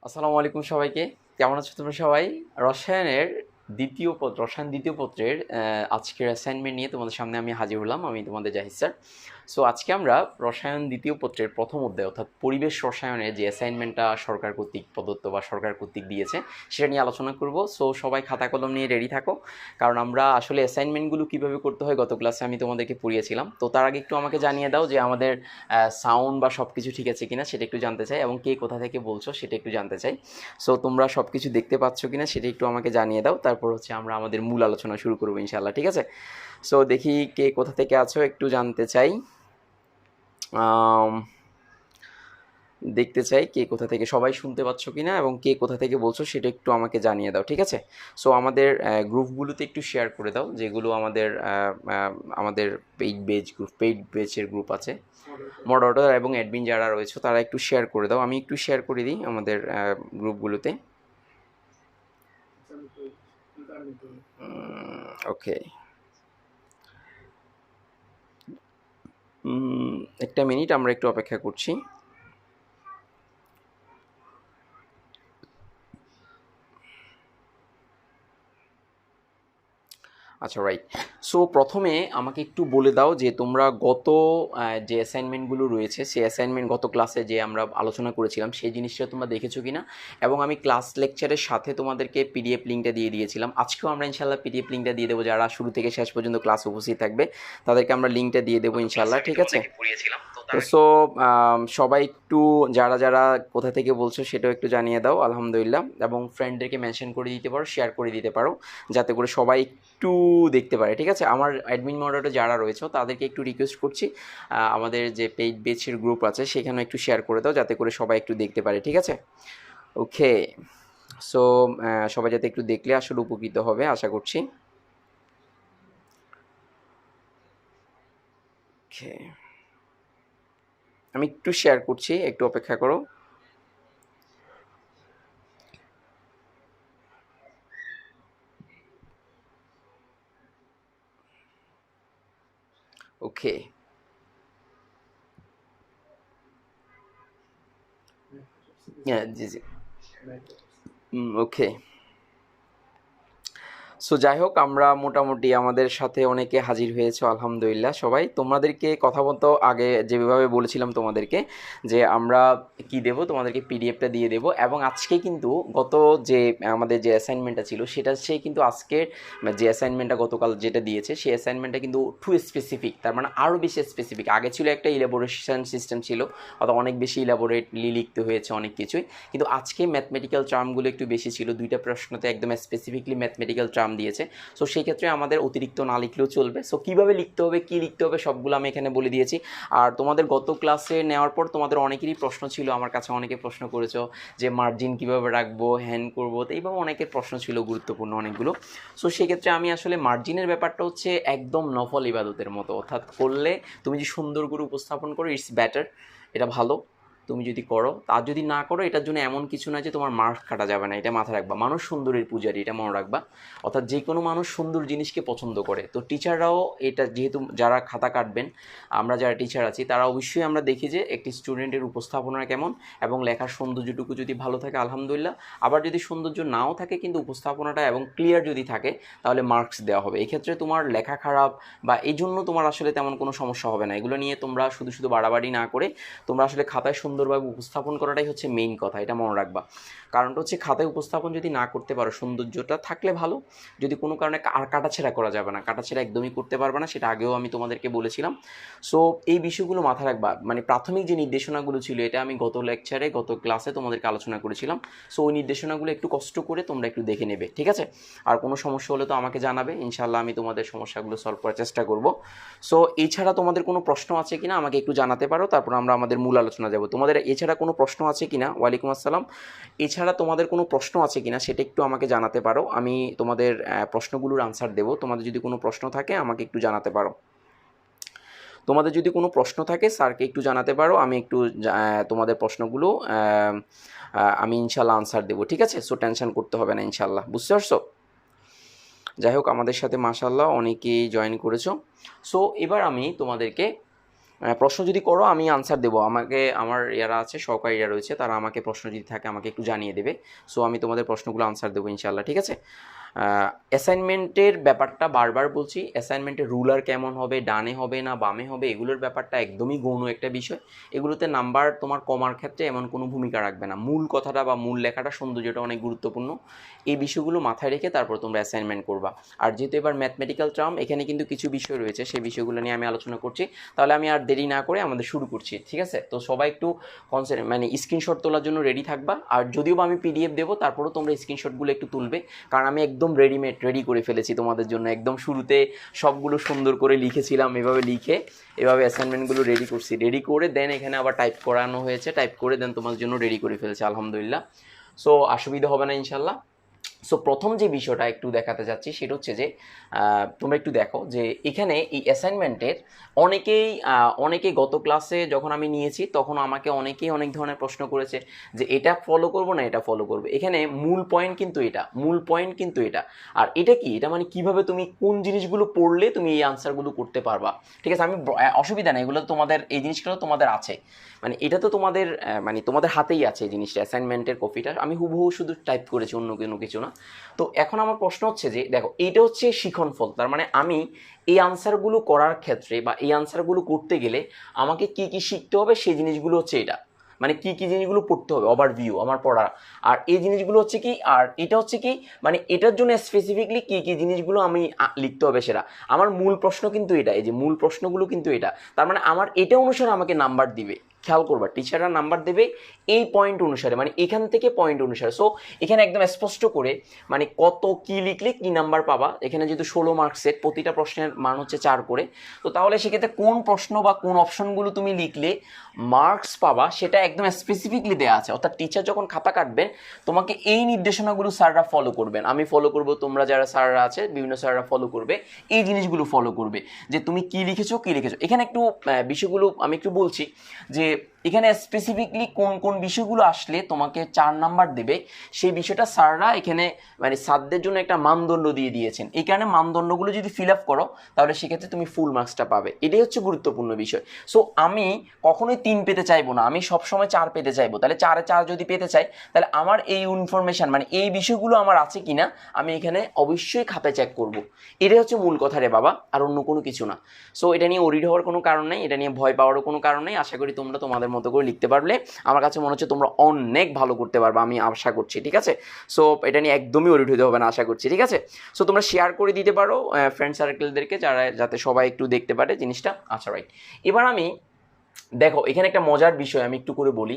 আসসালামু আলাইকুম সবাইকে। কেমন আছো তোমরা সবাই? রসায়নের রসায়ন দ্বিতীয় পত্রের আজকের অ্যাসাইনমেন্ট নিয়ে তোমাদের সামনে আমি হাজির হলাম। আমি তোমাদের জাহিদ স্যার। সো আজকে আমরা রসায়ন দ্বিতীয় পত্রের প্রথম অধ্যায় অর্থাৎ পরিবেশ রসায়নের যে অ্যাসাইনমেন্টটা সরকার কর্তৃক প্রদত্ত বা সরকার কর্তৃক দিয়েছে সেটা নিয়ে আলোচনা করব। সো সবাই খাতা কলম নিয়ে রেডি থাকো, কারণ আমরা আসলে অ্যাসাইনমেন্টগুলো কীভাবে করতে হয় গত ক্লাসে আমি তোমাদেরকে পড়িয়েছিলাম। তো তার আগে একটু আমাকে জানিয়ে দাও যে আমাদের সাউন্ড বা সব কিছু ঠিক আছে কিনা সেটা একটু জানতে চাই, এবং কে কোথা থেকে বলছো সেটা একটু জানতে চাই। সো তোমরা সব কিছু দেখতে পাচ্ছ কিনা সেটা একটু আমাকে জানিয়ে দাও, তারপর হচ্ছে আমরা আমাদের মূল আলোচনা শুরু করবো ইনশাল্লাহ। ঠিক আছে? সো দেখি কে কোথা থেকে আছো একটু জানতে চাই, দেখতে চাই কে কোথা থেকে, সবাই শুনতে পাচ্ছ কিনা এবং কে কোথা থেকে বলছো সেটা একটু আমাকে জানিয়ে দাও। ঠিক আছে? সো আমাদের গ্রুপগুলোতে একটু শেয়ার করে দাও, যেগুলো আমাদের পেইড বেচের গ্রুপ আছে, মডারেটর এবং অ্যাডমিন যারা রয়েছে তারা একটু শেয়ার করে দাও। আমি একটু শেয়ার করে দিই আমাদের গ্রুপগুলোতে। ওকে, একটা মিনিট আমরা একটু অপেক্ষা করছি। আচ্ছা, রাইট। সো প্রথমে আমাকে একটু বলে দাও যে তোমরা গত যে অ্যাসাইনমেন্টগুলো রয়েছে সেই অ্যাসাইনমেন্ট গত ক্লাসে যে আমরা আলোচনা করেছিলাম সেই জিনিসটা তোমরা দেখেছো কিনা, এবং আমি ক্লাস লেকচারের সাথে তোমাদেরকে পিডিএফ লিঙ্কটা দিয়ে দিয়েছিলাম। আজকেও আমরা ইনশাল্লাহ পিডিএফ লিঙ্কটা দিয়ে দেবো, যারা শুরু থেকে শেষ পর্যন্ত ক্লাস উপস্থিত থাকবে তাদেরকে আমরা লিঙ্কটা দিয়ে দেবো ইনশাল্লাহ। ঠিক আছে? সো সবাই একটু যারা যারা কোথা থেকে বলছো সেটাও একটু জানিয়ে দাও, আলহামদুলিল্লাহ, এবং ফ্রেন্ডদেরকে মেনশন করে দিতে পারো, শেয়ার করে দিতে পারো, যাতে করে সবাই একটু দেখতে পারে। ঠিক আছে? আমার অ্যাডমিন মডারেটর যারা রয়েছে তাদেরকে একটু রিকোয়েস্ট করছি, আমাদের যে পেইড বেচের গ্রুপ আছে সেখানে একটু শেয়ার করে দাও, যাতে করে সবাই একটু দেখতে পারে। ঠিক আছে? ওকে। সো সবাই যাতে একটু দেখলে আসলে উপকৃত হবে আশা করছি। ওকে, আমি একটু শেয়ার করছি, একটু অপেক্ষা করো। ওকে, হ্যাঁ, জি জি, ওকে। সো যাই হোক, আমরা মোটামুটি আমাদের সাথে অনেকে হাজির হয়েছে আলহামদুলিল্লাহ। সবাই তোমাদেরকে কথা বলতে আগে যেভাবে বলেছিলাম তোমাদেরকে যে আমরা কি দেব, তোমাদেরকে পিডিএফটা দিয়ে দেব, এবং আজকে কিন্তু গত যে আমাদের যে অ্যাসাইনমেন্টটা ছিল সেটা সে কিন্তু আজকের যে অ্যাসাইনমেন্টটা গতকাল যেটা দিয়েছে সেই অ্যাসাইনমেন্টটা কিন্তু টু স্পেসিফিক, তার মানে আরও বেশি স্পেসিফিক। আগে ছিল একটা ইলাবোরেশন সিস্টেম ছিল, অর্থাৎ অনেক বেশি ইলাবোরেটলি লিখতে হয়েছে অনেক কিছুই, কিন্তু আজকে ম্যাথমেটিক্যাল টার্মগুলো একটু বেশি ছিল। দুইটা প্রশ্নতে একদম স্পেসিফিকলি ম্যাথমেটিক্যাল টার্ম দিয়েছে। সো সেই ক্ষেত্রে আমাদের অতিরিক্ত না লিখলেও চলবে। সো কীভাবে লিখতে হবে, কী লিখতে হবে সবগুলো আমি এখানে বলে দিয়েছি। আর তোমাদের গত ক্লাসে নেওয়ার পর তোমাদের অনেকেরই প্রশ্ন ছিল, আমার কাছে অনেকে প্রশ্ন করেছো যে মার্জিন কীভাবে রাখবো, হ্যান্ড করবো, তো এইভাবে অনেকের প্রশ্ন ছিল গুরুত্বপূর্ণ অনেকগুলো। সো সেক্ষেত্রে আমি আসলে মার্জিনের ব্যাপারটা হচ্ছে একদম নফল ইবাদতের মতো, অর্থাৎ করলে তুমি যে সুন্দর করে উপস্থাপন করো ইটস বেটার, এটা ভালো তুমি যদি করো। আর যদি না করো এটার জন্য এমন কিছু না যে তোমার মার্ক কাটা যাবে না, এটা মাথায় রাখবা। মানুষ সুন্দরের পূজারি, এটা মনে রাখবা। অর্থাৎ যে কোনো মানুষ সুন্দর জিনিসকে পছন্দ করে। তো টিচাররাও এটা, যেহেতু যারা খাতা কাটবেন, আমরা যারা টিচার আছি তারা অবশ্যই আমরা দেখি যে একটি স্টুডেন্টের উপস্থাপনা কেমন এবং লেখার সৌন্দর্যটুকু যদি ভালো থাকে আলহামদুলিল্লাহ, আবার যদি সৌন্দর্য নাও থাকে কিন্তু উপস্থাপনাটা এবং ক্লিয়ার যদি থাকে তাহলে মার্কস দেওয়া হবে। এক্ষেত্রে তোমার লেখা খারাপ বা এই জন্য তোমার আসলে তেমন কোনো সমস্যা হবে না। এগুলো নিয়ে তোমরা শুধু শুধু বাড়াবাড়ি না করে তোমরা আসলে খাতায় সুন্দরভাবে উপস্থাপন করাটাই হচ্ছে মেইন কথা, এটা মনে রাখবা। কারণটা হচ্ছে খাতায় উপস্থাপন যদি না করতে পারো, সৌন্দর্যটা থাকলে ভালো, যদি কোনো কারণে আর কাটাছেঁড়া করা যাবে না, কাটাছেঁড়া একদমই করতে পারবে না, সেটা আগেও আমি তোমাদেরকে বলেছিলাম। সো এই বিষয়গুলো মাথায় রাখবা। মানে প্রাথমিক যে নির্দেশনাগুলো ছিল এটা আমি গত লেকচারে গত ক্লাসে তোমাদেরকে আলোচনা করেছিলাম। সো ওই নির্দেশনাগুলো একটু কষ্ট করে তোমরা একটু দেখে নেবে। ঠিক আছে? আর কোনো সমস্যা হলে তো আমাকে জানাবে, ইনশাল্লাহ আমি তোমাদের সমস্যাগুলো সলভ করার চেষ্টা করব। সো এছাড়া তোমাদের কোনো প্রশ্ন আছে কিনা আমাকে একটু জানাতে পারো, তারপর আমরা আমাদের মূল আলোচনা যাব। তোমাদের এছাড়া কোনো প্রশ্ন আছে কিনা? ওয়ালাইকুম আসসালাম। এছাড়া তোমাদের কোনো প্রশ্ন আছে কিনা সেটা একটু আমাকে জানাতে পারো, আমি তোমাদের প্রশ্নগুলোর আনসার দেবো। তোমাদের যদি কোনো প্রশ্ন থাকে আমাকে একটু জানাতে পারো। তোমাদের যদি কোনো প্রশ্ন থাকে স্যারকে একটু জানাতে পারো, আমি একটু তোমাদের প্রশ্নগুলো আমি ইনশাল্লাহ আনসার দেবো। ঠিক আছে? সো টেনশন করতে হবে না ইনশাল্লাহ, বুঝতে পারছো? যাই হোক, আমাদের সাথে মাশাআল্লাহ অনেকেই জয়েন করেছো। সো এবার আমি তোমাদেরকে প্রশ্ন যদি করো আমি আনসার দেবো, আমাকে আমার ইয়ারা আছে, সহকারীরা রয়েছে, তারা আমাকে প্রশ্ন যদি থাকে আমাকে একটু জানিয়ে দেবে। সো আমি তোমাদের প্রশ্নগুলো আনসার দেবো ইনশাল্লাহ, ঠিক আছে। অ্যাসাইনমেন্টের ব্যাপারটা বারবার বলছি, অ্যাসাইনমেন্টের রুলার কেমন হবে, ডানে হবে না বামে হবে, এগুলোর ব্যাপারটা একদমই গৌণ একটা বিষয়। এগুলোতে নাম্বার তোমার কমার ক্ষেত্রে এমন কোনো ভূমিকা রাখবে না। মূল কথাটা বা মূল লেখাটা, সৌন্দর্যটা অনেক গুরুত্বপূর্ণ। এই বিষয়গুলো মাথায় রেখে তারপর তোমরা অ্যাসাইনমেন্ট করবা। আর যেহেতু এবার ম্যাথমেটিক্যাল টার্ম, এখানে কিন্তু কিছু বিষয় রয়েছে, সেই বিষয়গুলো নিয়ে আমি আলোচনা করছি। তাহলে আমি আর দেরি না করে আমাদের শুরু করছি, ঠিক আছে। তো সবাই একটু মানে স্ক্রিনশট তোলার জন্য রেডি থাকবা। আর যদিও আমি পিডিএফ দেবো, তারপরেও তোমরা স্ক্রিনশটগুলো একটু তুলবে, কারণ আমি একদম রেডি করে ফেলেছি তোমাদের জন্য। একদম শুরুতে সবগুলো সুন্দর করে লিখেছিলাম, এভাবে অ্যাসাইনমেন্টগুলো রেডি করছি, রেডি করে দেন এখানে আবার টাইপ করানো হয়েছে, টাইপ করে দেন তোমার জন্য রেডি করে ফেলেছি আলহামদুলিল্লাহ। সো অসুবিধা হবে না ইনশাল্লাহ। সো প্রথম যে বিষয়টা একটু দেখাতে যাচ্ছি সেটা হচ্ছে যে তোমরা একটু দেখো যে এখানে এই অ্যাসাইনমেন্টের অনেকেই গত ক্লাসে যখন আমি নিয়েছি তখন আমাকে অনেকেই অনেক ধরনের প্রশ্ন করেছে যে এটা ফলো করবো না এটা ফলো করবে। এখানে মূল পয়েন্ট কিন্তু এটা। আর এটা কি, এটা মানে কিভাবে তুমি কোন জিনিসগুলো পড়লে তুমি এই আনসারগুলো করতে পারবা, ঠিক আছে। আমি অসুবিধা নেই, এগুলো তোমাদের, এই জিনিসগুলো তোমাদের আছে, মানে এটা তো তোমাদের মানে তোমাদের হাতেই আছে এই জিনিসটা, অ্যাসাইনমেন্টের কপিটা আমি হুবহু শুধু টাইপ করেছি, অন্য কোনো কিছু না। তো এখন আমার প্রশ্ন হচ্ছে যে দেখো, এইটা হচ্ছে শিখনফল। তার মানে আমি এই আনসারগুলো করার ক্ষেত্রে বা এই আনসারগুলো করতে গেলে আমাকে কি কি শিখতে হবে সেই জিনিসগুলো হচ্ছে এটা, মানে কি কি জিনিসগুলো পড়তে হবে, ওভারভিউ আমার পড়া। আর এই জিনিসগুলো হচ্ছে কি, আর এটা হচ্ছে কি, মানে এটার জন্য স্পেসিফিকলি কি কি জিনিসগুলো আমি লিখতে হবে সেটা। আমার মূল প্রশ্ন কিন্তু এটা, এই যে মূল প্রশ্নগুলো কিন্তু এটা। তার মানে আমার এটা অনুসারে আমাকে নাম্বার দিবে, খেয়াল করবা, টিচাররা নাম্বার দেবে এই পয়েন্ট অনুসারে, মানে এখান থেকে পয়েন্ট অনুসারে। সো এখানে একদম স্পষ্ট করে মানে কত কি লিখলে কি নাম্বার পাবা। এখানে যেহেতু 16 মার্কসের, প্রতিটা প্রশ্নের মান হচ্ছে 4 করে, তো তাহলে সেক্ষেত্রে কোন প্রশ্ন বা কোন অপশনগুলো তুমি লিখলে মার্কস পাবা সেটা একদম স্পেসিফিকলি দেওয়া আছে। অর্থাৎ টিচার যখন খাতা কাটবেন তোমাকে এই নির্দেশনাগুলো স্যাররা ফলো করবেন, আমি ফলো করব, তোমরা যারা স্যাররা আছে বিভিন্ন স্যাররা ফলো করবে, এই জিনিসগুলো ফলো করবে যে তুমি কি লিখেছো। এখানে একটু বিষয়গুলো আমি একটু বলছি যে এখানে স্পেসিফিকলি কোন কোন বিষয়গুলো আসলে তোমাকে 4 নাম্বার দেবে, সেই বিষয়টা স্যাররা এখানে মানে স্যারদের জন্য একটা মানদণ্ড দিয়ে দিয়েছেন। এই কারণে মানদণ্ডগুলো যদি ফিল আপ করো তাহলে সেক্ষেত্রে তুমি ফুল মার্কসটা পাবে, এটাই হচ্ছে গুরুত্বপূর্ণ বিষয়। সো আমি কখনোই 3 পেতে চাইবো না, আমি সবসময় 4 পেতে চাইবো। তাহলে 4-এ 4 যদি পেতে চাই তাহলে আমার এই ইনফরমেশন মানে এই বিষয়গুলো আমার আছে কিনা আমি এখানে অবশ্যই খাতায় চেক করব। এটাই হচ্ছে মূল কথা রে বাবা, আর অন্য কোনো কিছু না। সো এটা নিয়ে ওরিড হওয়ার কোনো কারণ নেই, এটা নিয়ে ভয় পাওয়ারও কোনো কারণ নেই। আশা করি তোমরা তোমাদের মতো করে লিখতে পারলে, আমার কাছে মনে হচ্ছে তোমরা অনেক ভালো করতে পারবে, আমি আশা করছি, ঠিক আছে। সো এটা নিয়ে একদমই ওরিড হতে হবে না আশা করছি, ঠিক আছে। সো তোমরা শেয়ার করে দিতে পারো ফ্রেন্ড সার্কেলদেরকে, যাতে সবাই একটু দেখতে পারে জিনিসটা। আচ্ছা রাইট, এবার আমি দেখো এখানে একটা মজার বিষয় আমি একটু করে বলি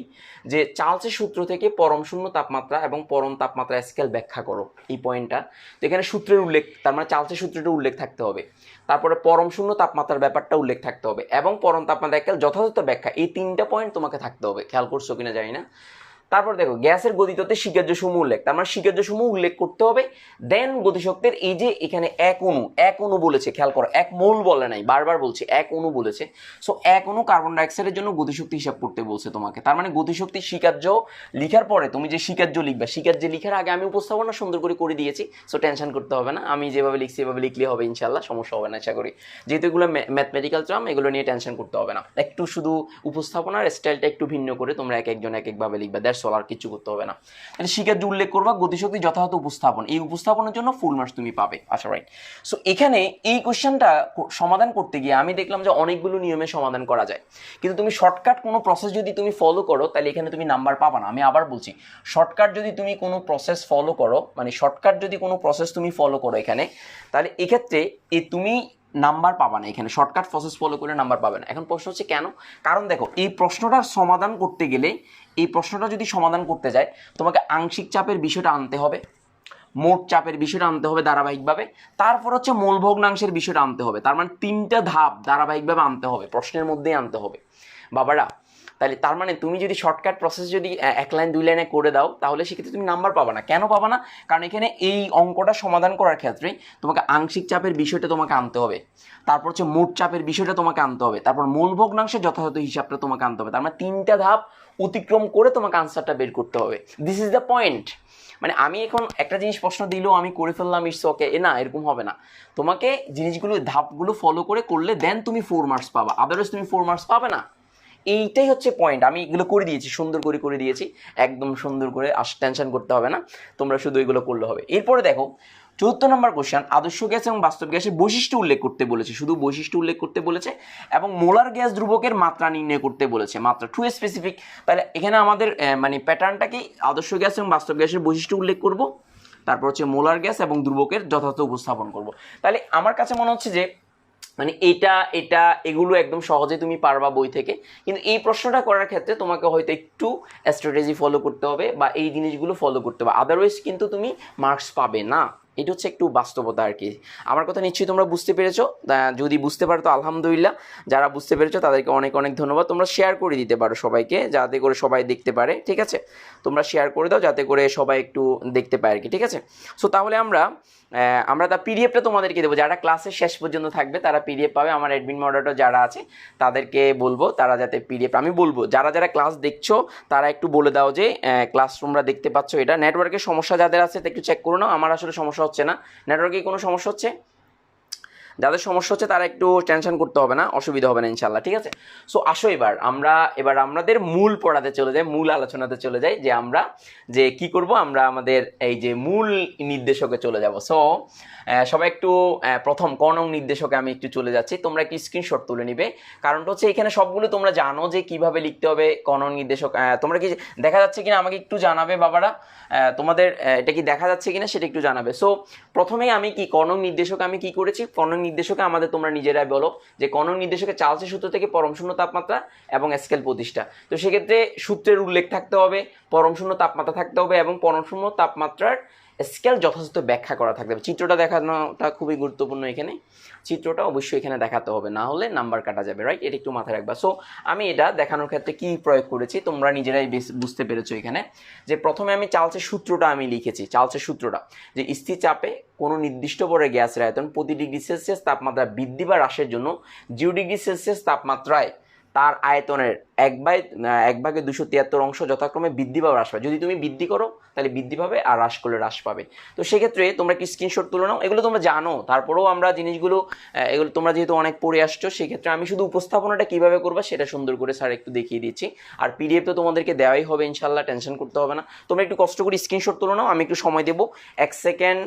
যে চার্লসের সূত্র থেকে পরম শূন্য তাপমাত্রা এবং পরম তাপমাত্রা স্কেল ব্যাখ্যা করো, এই পয়েন্টটা। তো এখানে সূত্রের উল্লেখ, তার মানে চার্লসের সূত্রটা উল্লেখ থাকতে হবে, তারপরে পরম শূন্য তাপমাত্রার ব্যাপারটা উল্লেখ থাকতে হবে এবং পরম তাপমাত্রা স্কেল যথাযথ ব্যাখ্যা, এই 3টা পয়েন্ট তোমাকে থাকতে হবে। খেয়াল করছো কিনা জানি না। তারপর দেখো গ্যাসের গতিতত্ত্বে স্বীকার্য সমূহ উল্লেখ, তার মানে স্বীকার্য সমূহ উল্লেখ করতে হবে। দেন গতিশক্তির এই যে এখানে এক অণু বলেছে, খেয়াল করো, এক মোল বলে নাই, বারবার বলছে এক অণু বলেছে। সো এক অণু কার্বন ডাইঅক্সাইডের জন্য গতিশক্তি হিসাব করতে বলছে তোমাকে। তার মানে গতিশক্তি স্বীকার্য লিখার পরে তুমি যে স্বীকার্য লিখবা, স্বীকার্য লিখার আগে আমি উপস্থাপনা সুন্দর করে দিয়েছি। সো টেনশন করতে হবে না, আমি যেভাবে লিখছি এভাবে লিখলে হবে ইনশাল্লাহ, সমস্যা হবে না আশা করি। যেহেতু এগুলো ম্যাথমেটিক্যাল টার্ম, এগুলো নিয়ে টেনশন করতে হবে না। একটু শুধু উপস্থাপনার স্টাইলটা একটু ভিন্ন করে তোমরা একজন এক একভাবে লিখবা, দ্যাটস অল, আর কিছু করতে হবে না। তাহলে স্বীকার্য উল্লেখ করবা, গতিশক্তি যথাযথ উপস্থাপন, এই উপস্থাপনের জন্য ফুল মার্কস তুমি পাবে। আচ্ছা রাইট। সো এখানে এই কোশ্চেনটা সমাধান করতে গিয়ে আমি দেখলাম যে অনেকগুলো নিয়মে সমাধান করা যায়, কিন্তু তুমি শর্টকাট কোনো প্রসেস যদি তুমি ফলো করো তাহলে এখানে তুমি নাম্বার পাবা না। আমি আবার বলছি, শর্টকাট যদি তুমি কোনো প্রসেস ফলো করো, মানে শর্টকাট যদি কোনো প্রসেস তুমি ফলো করো এখানে, তাহলে এক্ষেত্রে তুমি নাম্বার পাবা না, এখানে শর্টকাট প্রসেস ফলো করে নাম্বার পাবে না। এখন প্রশ্ন হচ্ছে কেন? কারণ দেখো এই প্রশ্নটার সমাধান করতে গেলে, এই প্রশ্নটা যদি সমাধান করতে যায় তোমাকে আংশিক চাপের বিষয়টা আনতে হবে, মোট চাপের বিষয়টা আনতে হবে ধারাবাহিকভাবে, তারপর হচ্ছে মোল ভগ্নাংশের বিষয়টা আনতে হবে। তার মানে 3টা ধাপ ধারাবাহিকভাবে আনতে হবে, প্রশ্নের মধ্যেই আনতে হবে বাবারা। তাহলে তার মানে তুমি যদি শর্টকাট প্রসেস যদি 1 লাইন 2 লাইনে করে দাও তাহলে সেক্ষেত্রে তুমি নাম্বার পাবা না। কেন পাবা না? কারণ এখানে এই অঙ্কটা সমাধান করার ক্ষেত্রে তোমাকে আংশিক চাপের বিষয়টা তোমাকে আনতে হবে, তারপর হচ্ছে মোট চাপের বিষয়টা তোমাকে আনতে হবে, তারপর মূল ভগ্নাংশের যথাযথ হিসাবটা তোমাকে আনতে হবে। তার মানে 3টা ধাপ অতিক্রম করে তোমাকে আনসারটা বের করতে হবে। This is the point. মানে আমি এখন একটা জিনিস প্রশ্ন দিলেও আমি করে ফেললাম ইটস ওকে, না এরকম হবে না। তোমাকে জিনিসগুলো ধাপগুলো ফলো করে করলে দেন তুমি 4 মার্কস পাবা, আদারওয়াইজ তুমি 4 মার্কস পাবে না। এইটাই হচ্ছে পয়েন্ট। আমি এগুলো করে দিয়েছি, সুন্দর করে দিয়েছি, একদম সুন্দর করে, টেনশন করতে হবে না, তোমরা শুধু এগুলো করলে হবে। এরপরে দেখো 14 নম্বর কোশ্চেন, আদর্শ গ্যাস এবং বাস্তব গ্যাসের বৈশিষ্ট্য উল্লেখ করতে বলেছে, শুধু বৈশিষ্ট্য উল্লেখ করতে বলেছে, এবং মোলার গ্যাস ধ্রুবকের মাত্রা নির্ণয় করতে বলেছে, মাত্রা টু স্পেসিফিক। তাহলে এখানে আমাদের মানে প্যাটার্নটা কি, আদর্শ গ্যাস এবং বাস্তব গ্যাসের বৈশিষ্ট্য উল্লেখ করব, তারপর হচ্ছে মোলার গ্যাস এবং ধ্রুবকের যথাযথ উপস্থাপন করব। তাহলে আমার কাছে মনে হচ্ছে যে মানে এটা এগুলো একদম সহজে তুমি পারবা বই থেকে, কিন্তু এই প্রশ্নটা করার ক্ষেত্রে তোমাকে হয়তো একটু স্ট্র্যাটেজি ফলো করতে হবে বা এই জিনিসগুলো ফলো করতে হবে, আদারওয়াইজ কিন্তু তুমি মার্কস পাবে না। এটা হচ্ছে একটু বাস্তবতা আর কি। আমার কথা নিশ্চয়ই তোমরা বুঝতে পেরেছো, যদি বুঝতে পারো তো আলহামদুলিল্লাহ, যারা বুঝতে পেরেছো তাদেরকে অনেক অনেক ধন্যবাদ। তোমরা শেয়ার করে দিতে পারো সবাইকে, যাতে করে সবাই দেখতে পারে, ঠিক আছে? তোমরা শেয়ার করে দাও যাতে করে সবাই একটু দেখতে পায় আর কি, ঠিক আছে? সো তাহলে আমরা তার পিডিএফটা তোমাদেরকে দেবো, যারা ক্লাসের শেষ পর্যন্ত থাকবে তারা পিডিএফ পাবে। আমার অ্যাডমিন মডারেটর যারা আছে তাদেরকে বলবো তারা যাতে পিডিএফ, আমি বলবো যারা যারা ক্লাস দেখছো তারা একটু বলে দাও যে ক্লাস তোমরা দেখতে পাচ্ছ। এটা নেটওয়ার্কের সমস্যা যাদের আছে একটু চেক করো না, আমার আসলে সমস্যা হচ্ছে না। নেটওয়ার্কে কোনো সমস্যা হচ্ছে? যাদের সমস্যা হচ্ছে তারা একটু টেনশন করতে হবে না, অসুবিধা হবে না ইনশাল্লাহ, ঠিক আছে? সো আসো এবার আমাদের মূল পড়াতে চলে যাই, মূল আলোচনাতে চলে যাই, যে আমরা যে কি করব, আমরা আমাদের এই যে মূল নির্দেশকে চলে যাব। সো সবাই একটু প্রথম ক নং নির্দেশকে আমি একটু চলে যাচ্ছি, তোমরা একটু স্ক্রিনশট তুলে নিবে, কারণটা হচ্ছে এখানে সবগুলো তোমরা জানো যে কিভাবে লিখতে হবে। ক নং নির্দেশক তোমরা কি দেখা যাচ্ছে কিনা আমাকে একটু জানাবে বাবারা, তোমাদের এটা কি দেখা যাচ্ছে কিনা সেটা একটু জানাবে। সো প্রথমেই আমি কি ক নং নির্দেশকে আমি কি করেছি, ক নং নির্দেশকে আমাদের তোমরা নিজেরাই বলো যে ক নং নির্দেশকে চার্লসের সূত্র থেকে পরম শূন্য তাপমাত্রা এবং স্কেল প্রতিষ্ঠা। তো সেক্ষেত্রে সূত্রের উল্লেখ থাকতে হবে, পরম শূন্য তাপমাত্রা থাকতে হবে এবং পরম শূন্য তাপমাত্রার স্কেল যথাযথ ব্যাখ্যা করা থাকতে হবে। চিত্রটা দেখানোটা খুবই গুরুত্বপূর্ণ, এখানে চিত্রটা অবশ্যই এখানে দেখাতে হবে, না হলে নাম্বার কাটা যাবে, রাইট? এটা একটু মাথায় রাখবা। সো আমি এটা দেখানোর ক্ষেত্রে কি প্রয়োগ করেছি তোমরা নিজেরাই বুঝতে পেরেছো এখানে, যে প্রথমে আমি চার্লসের সূত্রটা আমি লিখেছি, চার্লসের সূত্রটা যে স্থির চাপে কোনো নির্দিষ্ট ভরে গ্যাসের আয়তন প্রতি ডিগ্রি সেলসিয়াস তাপমাত্রা বৃদ্ধি বা হ্রাসের জন্য 0 ডিগ্রি সেলসিয়াস তাপমাত্রায় তার আয়তনের 1/273 অংশ যথাক্রমে বৃদ্ধি বা হ্রাস পাবে। যদি তুমি বৃদ্ধি করো তাহলে বৃদ্ধি পাবে, আর হ্রাস করলে হ্রাস পাবে। তো সেক্ষেত্রে তোমরা কি স্ক্রিনশট তুলে নাও, এগুলো তোমরা জানো, তারপরেও আমরা জিনিসগুলো এগুলো তোমরা যেহেতু অনেক পড়ে আসছো, সেক্ষেত্রে আমি শুধু উপস্থাপনাটা কীভাবে করবা সেটা সুন্দর করে স্যার একটু দেখিয়ে দিচ্ছি। আর পিডিএফ তো তোমাদেরকে দেওয়াই হবে ইনশাল্লাহ, টেনশন করতে হবে না। তোমরা একটু কষ্ট করে স্ক্রিনশট তুলে নাও, আমি একটু সময় দেবো, 1 সেকেন্ড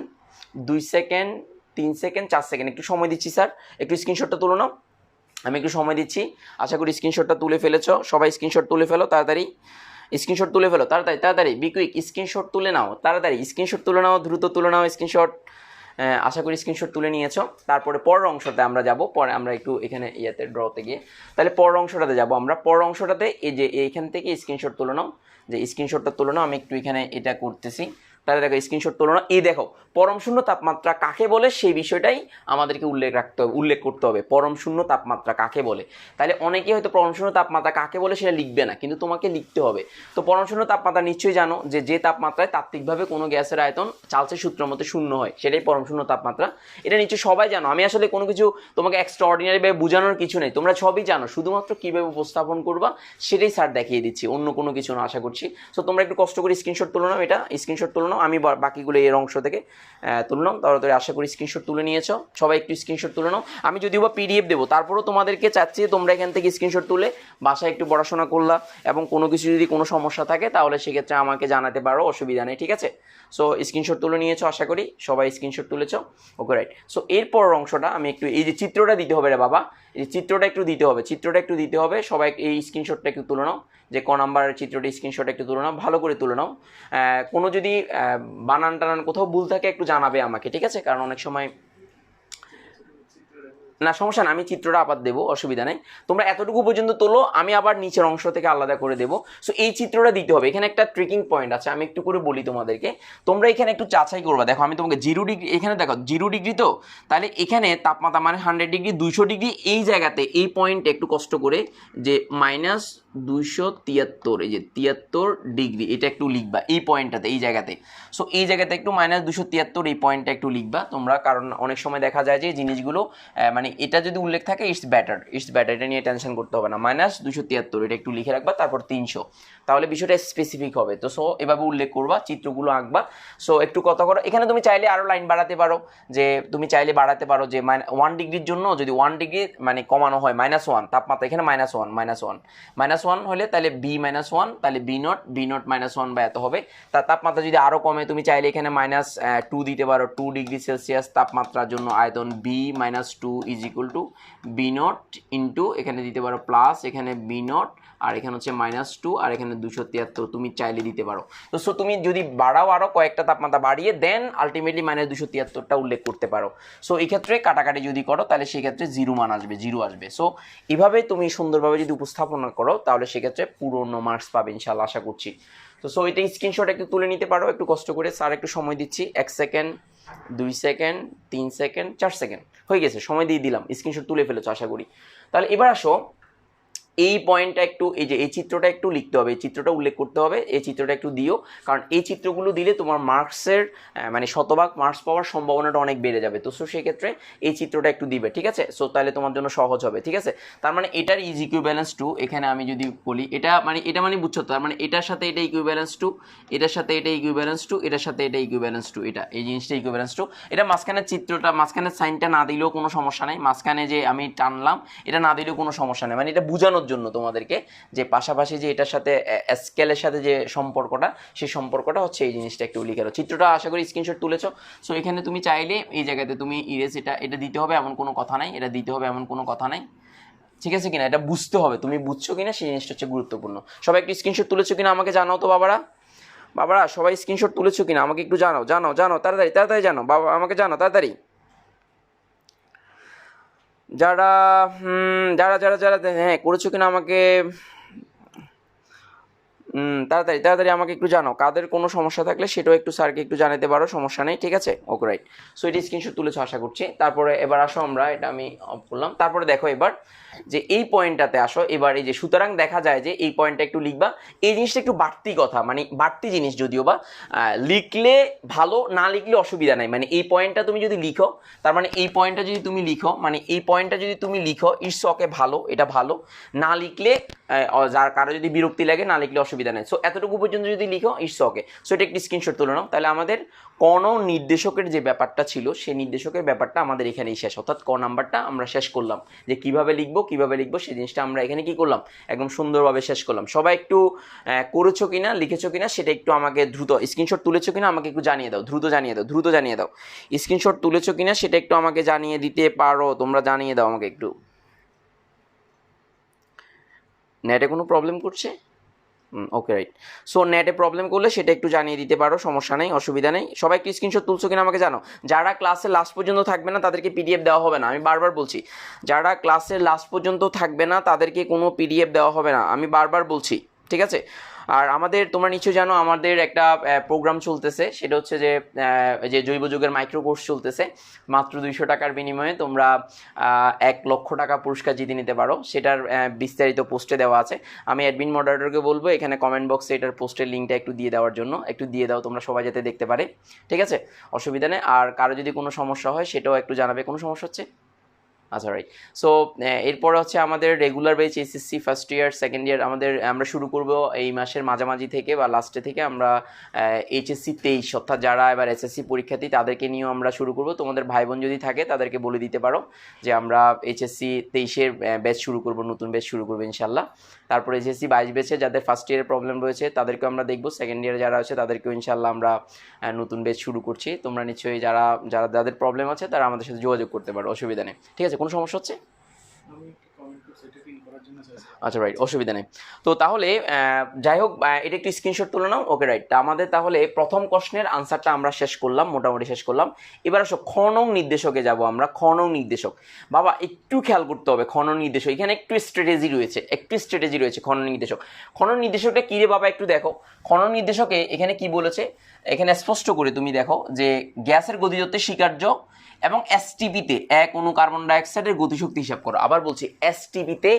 2 সেকেন্ড 3 সেকেন্ড 4 সেকেন্ড একটু সময় দিচ্ছি স্যার, একটু স্ক্রিনশটটা তুলে নাও, আমি একটু সময় দিচ্ছি। আশা করি স্ক্রিনশটটা তুলে ফেলেছো সবাই, স্ক্রিনশট তুলে ফেলো তাড়াতাড়ি, স্ক্রিনশট তুলে ফেলো তাড়াতাড়ি, বি কুইক, স্ক্রিনশট তুলে নাও তাড়াতাড়ি, স্ক্রিনশট তুলে নাও, দ্রুত তুলে নাও স্ক্রিনশট। আশা করি স্ক্রিনশট তুলে নিয়েছো। তারপরে পরের অংশতে আমরা যাব, পরে আমরা একটু এখানে ড্রতে গিয়ে তাহলে পরের অংশটাতে যাব আমরা। পরের অংশটাতে এই যে এইখান থেকে স্ক্রিনশট তুলে নাও, যে স্ক্রিনশটটা তুলে নাও, আমি একটু এখানে এটা করতেছি, তাহলে দেখো স্ক্রিনশট তুলো না। এই দেখো পরম শূন্য তাপমাত্রা কাকে বলে সেই বিষয়টাই আমাদেরকে উল্লেখ করতে হবে, পরম শূন্য তাপমাত্রা কাকে বলে। তাহলে অনেকেই হয়তো পরম শূন্য তাপমাত্রা কাকে বলে সেটা লিখবে না, কিন্তু তোমাকে লিখতে হবে। তো পরম শূন্য তাপমাত্রা নিশ্চয়ই জানো যে তাপমাত্রায় তাত্ত্বিকভাবে কোনো গ্যাসের আয়তন চার্লসের সূত্র মতে শূন্য হয়, সেটাই পরম শূন্য তাপমাত্রা। এটা নিশ্চয়ই সবাই জানো, আমি আসলে কোনো কিছু তোমাকে এক্সট্রা অর্ডিনারিভাবে বোঝানোর কিছু নেই, তোমরা সবই জানো, শুধুমাত্র কীভাবে উপস্থাপন করবা সেটাই স্যার দেখিয়ে দিচ্ছি, অন্য কোনো কিছু না আশা করছি। সো তোমরা একটু কষ্ট করে স্ক্রিনশট তুলে নাও, এটা স্ক্রিনশট তুলে নাও, আমি বাকিগুলো এর অংশ থেকে তুললাম, তাড়াতাড়ি আশা করি স্ক্রিনশট তুলে নিয়েছো সবাই, একটু স্ক্রিনশট তুলে নাও। আমি যদিও বা পিডিএফ দেবো, তারপরেও তোমাদেরকে চাচ্ছি তোমরা এখান থেকে স্ক্রিনশট তুলে বাসায় একটু পড়াশোনা করলা, এবং কোনো কিছু যদি কোনো সমস্যা থাকে তাহলে সেক্ষেত্রে আমাকে জানাতে পারো, অসুবিধা নেই, ঠিক আছে? সো স্ক্রিনশট তুলে নিয়েছো আশা করি সবাই, স্ক্রিনশট তুলেছো, ওকে রাইট। সো এরপর অংশটা আমি একটু, এই যে চিত্রটা দিতে হবে রে বাবা, এই যে চিত্রটা একটু দিতে হবে, সবাই এই স্ক্রিনশটটা একটু তুলে নাও, যে ক নাম্বারের চিত্রটি স্ক্রিনশট একটু তুলে নাও, ভালো করে তুলে নাও। কোনো যদি বানান টানান কোথাও ভুল থাকে একটু জানাবে আমাকে, ঠিক আছে? কারণ অনেক সময় না, সমস্যা না, আমি চিত্রটা আবার দেবো, অসুবিধা নেই। তোমরা এতটুকু পর্যন্ত তোলো, আমি আবার নিচের অংশ থেকে আলাদা করে দেবো। সো এই চিত্রটা দিতে হবে। এখানে একটা ট্রিকিং পয়েন্ট আছে, আমি একটু করে বলি তোমাদেরকে, তোমরা এখানে একটু যাচাই করবা। দেখো আমি তোমাকে 0 ডিগ্রি, এখানে দেখো 0 ডিগ্রি, তো তাহলে এখানে তাপমাত্রা মানে 100 ডিগ্রি 200 ডিগ্রি, এই জায়গাতে এই পয়েন্টে একটু কষ্ট করে যে -273, এই যে 73 ডিগ্রি, এটা একটু লিখবা এই পয়েন্টটাতে, এই জায়গাতে। সো এই জায়গাতে একটু -273 এই পয়েন্টটা একটু লিখবা তোমরা, কারণ অনেক সময় দেখা যায় যে জিনিসগুলো মানে মানে এটা যদি উল্লেখ থাকে ইটস ব্যাটার, এটা নিয়ে টেনশন করতে হবে না। -273 এটা একটু লিখে রাখবা, তারপর 300, তাহলে বিষয়টা স্পেসিফিক হবে। তো সো এভাবে উল্লেখ করবা, চিত্রগুলো আঁকবা। সো একটু কথা করো, এখানে তুমি চাইলে আরও লাইন বাড়াতে পারো, যে তুমি চাইলে বাড়াতে পারো যে 1 ডিগ্রির জন্য যদি 1 ডিগ্রি মানে কমানো হয় -1 তাপমাত্রা, এখানে -1 হলে তাহলে B-1, তাহলে B0 -1 বা এত হবে। তার তাপমাত্রা যদি আরও কমে তুমি চাইলে এখানে -2 দিতে পারো, 2 ডিগ্রি সেলসিয়াস তাপমাত্রার জন্য আয়তন B-2 = B0 ইন্টু এখানে দিতে পারো প্লাস এখানে B0, আর এখানে হচ্ছে -2, আর এখানে 273 তুমি চাইলে দিতে পারো। তো সো তুমি যদি বাড়াও আরও কয়েকটা তাপমাত্রা বাড়িয়ে দেন আলটিমেটলি -273টা উল্লেখ করতে পারো। সো এই ক্ষেত্রে কাটাকাটি যদি করো তাহলে সেক্ষেত্রে 0 মান আসবে, 0 আসবে। সো এভাবে তুমি সুন্দরভাবে যদি উপস্থাপনা করো তাহলে সেক্ষেত্রে পূর্ণ মার্কস পাবে ইনশাআল্লাহ, আশা করছি। তো সো এটা স্ক্রিনশট একটু তুলে নিতে পারো একটু কষ্ট করে। স্যার একটু সময় দিচ্ছি, 1 সেকেন্ড, 2 সেকেন্ড, 3 সেকেন্ড, 4 সেকেন্ড হয়ে গেছে, সময় দিয়ে দিলাম, স্ক্রিনশট তুলে ফেলেছো আশা করি। তাহলে এবার আসো এই পয়েন্টটা একটু, এই যে এই চিত্রটা একটু লিখতে হবে, এই চিত্রটা উল্লেখ করতে হবে, এই চিত্রটা একটু দিও, কারণ এই চিত্রগুলো দিলে তোমার মার্কসের মানে শতভাগ মার্কস পাওয়ার সম্ভাবনাটা অনেক বেড়ে যাবে। তো সো সেক্ষেত্রে এই চিত্রটা একটু দিবে, ঠিক আছে? সো তাহলে তোমার জন্য সহজ হবে, ঠিক আছে? তার মানে এটার ইজ ইকুইভ্যালেন্স টু, এখানে আমি যদি বলি এটা মানে বুঝছো, তার মানে এটার সাথে এটা ইকুইভ্যালেন্স টু, এটার সাথে এটা ইকুইভ্যালেন্স টু, এটার সাথে এটা ইকুইভ্যালেন্স টু, এটা এই জিনিসটা ইকুইভ্যালেন্স টু। এটা মাঝখানের চিত্রটা, মাঝখানের সাইনটা না দিলেও কোনো সমস্যা নেই, মাঝখানে যে আমি টানলাম এটা না দিলেও কোনো সমস্যা নেই, মানে এটা বোঝানোর জন্য তোমাদেরকে যে পাশাপাশি যে এটার সাথে স্কেলের সাথে যে সম্পর্কটা, সেই সম্পর্কটা হচ্ছে এই জিনিসটা একটু লিখে রাখো। চিত্রটা আশা করি স্ক্রিনশট তুলেছো। সো এখানে তুমি চাইলে এই জায়গাতে তুমি ইরেজ এটা দিতে হবে এমন কোনো কথা নাই, এটা দিতে হবে এমন কোনো কথা নাই, ঠিক আছে কিনা? এটা বুঝতে হবে, তুমি বুঝছো কিনা সেই জিনিসটা হচ্ছে গুরুত্বপূর্ণ। সবাই একটু স্ক্রিনশট তুলেছো কিনা আমাকে জানাও তো বাবারা, সবাই স্ক্রিনশট তুলেছো কিনা আমাকে একটু জানাও, তাড়াতাড়ি জানো বাবা, আমাকে জানাও তাড়াতাড়ি। যারা হ্যাঁ করেছো কিনা আমাকে তাড়াতাড়ি আমাকে একটু জানাও। কাদের কোনো সমস্যা থাকলে সেটাও একটু স্যারকে একটু জানাতে পারো, সমস্যা নেই, ঠিক আছে? Okay right. সো এটি স্ক্রিনশট তুলেছো আশা করছি। তারপরে এবার আসো, আমরা এটা আমি অফ করলাম। তারপরে দেখো এবার যে এই পয়েন্টটাতে আসো, এবার এই যে সুতরাং দেখা যায় যে এই পয়েন্টটা একটু লিখবা, এই জিনিসটা একটু বাড়তি কথা, মানে বাড়তি জিনিস যদিও বা লিখলে ভালো, না লিখলে অসুবিধা নাই। মানে এই পয়েন্টটা তুমি যদি লিখো, তার মানে এই পয়েন্টটা যদি তুমি লিখো, মানে এই পয়েন্টটা যদি তুমি লিখো ইটস ওকে, ভালো, এটা ভালো, না লিখলে যার কারো যদি বিরক্তি লাগে, না লিখলে অসুবিধা নেই। সো এতটুকু পর্যন্ত যদি লিখো ইটস ওকে। সো এটা একটি স্ক্রিনশট তুলে নাও। তাহলে আমাদের কোনো নির্দেশকের যে ব্যাপারটা ছিল সেই নির্দেশকের ব্যাপারটা আমাদের এখানেই শেষ, অর্থাৎ ক নাম্বারটা আমরা শেষ করলাম, যে কিভাবে লিখবো সেই জিনিসটা আমরা এখানে কি করলাম, একদম সুন্দরভাবে শেষ করলাম। সবাই একটু করেছো কিনা, লিখেছো কিনা সেটা একটু আমাকে দ্রুত, স্ক্রিনশট তুলেছো কিনা আমাকে একটু জানিয়ে দাও, দ্রুত জানিয়ে দাও। স্ক্রিনশট তুলেছো কিনা সেটা একটু আমাকে জানিয়ে দিতে পারো, তোমরা জানিয়ে দাও আমাকে একটু। নেটে কোনো প্রবলেম করছে? Okay right. সো নেটে প্রবলেম করলে সেটা একটু জানিয়ে দিতে পারো, সমস্যা নেই, অসুবিধা নেই। সবাই একটু স্ক্রিনশট তুলছো কিনা আমাকে জানো। যারা ক্লাসের লাস্ট পর্যন্ত থাকবে না তাদেরকে পিডিএফ দেওয়া হবে না, আমি বারবার বলছি। যারা ক্লাসের লাস্ট পর্যন্ত থাকবে না তাদেরকে কোনো পিডিএফ দেওয়া হবে না, আমি বারবার বলছি, ঠিক আছে? আর আমাদের, তোমরা নিশ্চয়ই জানো আমাদের একটা প্রোগ্রাম চলতেছে, সেটা হচ্ছে যে জৈব যুগের মাইক্রো কোর্স চলতেছে। মাত্র 200 টাকার বিনিময়ে তোমরা 1 লক্ষ টাকা পুরস্কার জিতে নিতে পারো। সেটার বিস্তারিত পোস্টে দেওয়া আছে। আমি অ্যাডমিন মডারেটরকে বলবো এখানে কমেন্ট বক্সে এটার পোস্টের লিঙ্কটা একটু দিয়ে দেওয়ার জন্য, একটু দিয়ে দাও তোমরা সবাই যাতে দেখতে পারে, ঠিক আছে? অসুবিধা নেই। আর কারো যদি কোনো সমস্যা হয় সেটাও একটু জানাবে, কোনো সমস্যা হচ্ছে? আচ্ছা রাইট। সো এরপরে হচ্ছে আমাদের regular batch SSC first year second year আমরা শুরু করব এই মাসের মাঝামাঝি থেকে বা লাস্টে থেকে। আমরা এইচএসসি 23 অর্থাৎ যারা এবার এসএসসি পরীক্ষার্থী তাদেরকে নিয়েও আমরা শুরু করব। তোমাদের ভাই বোন যদি থাকে তাদেরকে বলে দিতে পারো যে আমরা এইচএসসি 23-এর ব্যাচ শুরু করব, নতুন ব্যাচ শুরু করবো ইনশাল্লাহ। তারপর এইচএসসি 22 ব্যাচে যাদের ফার্স্ট ইয়ারের প্রবলেম রয়েছে তাদেরকেও আমরা দেখবো, সেকেন্ড ইয়ারে যারা আছে তাদেরকেও ইনশাল্লাহ আমরা নতুন ব্যাচ শুরু করছি। তোমরা নিশ্চয়ই যাদের প্রবলেম আছে তারা আমাদের সাথে যোগাযোগ করতে পারো, অসুবিধা নেই, ঠিক আছে? কোনো সমস্যা হচ্ছে? আচ্ছা রাইট, অসুবিধা নেই। তো তাহলে যাই হোক, এটা একটু স্ক্রিনশট তুলে নাও। Okay right. আমাদের তাহলে প্রথম প্রশ্নের আনসারটা আমরা শেষ করলাম, মোটামুটি শেষ করলাম। এবার আসো খ নং নির্দেশকে যাব আমরা। খ নং নির্দেশক, বাবা একটু খেয়াল করতে হবে। খ নং নির্দেশক এখানে একটু স্ট্র্যাটেজি রয়েছে। খ নং নির্দেশকটা কী রে বাবা একটু দেখো। খ নং নির্দেশকে এখানে কি বলেছে, এখানে স্পষ্ট করে তুমি দেখো যে গ্যাসের গতিতত্ত্বের স্বীকার্য এবং এসটিপিতে 1 অণু কার্বন ডাইঅক্সাইডের গতিশক্তি হিসাব করো। আবার বলছি এসটিপিতে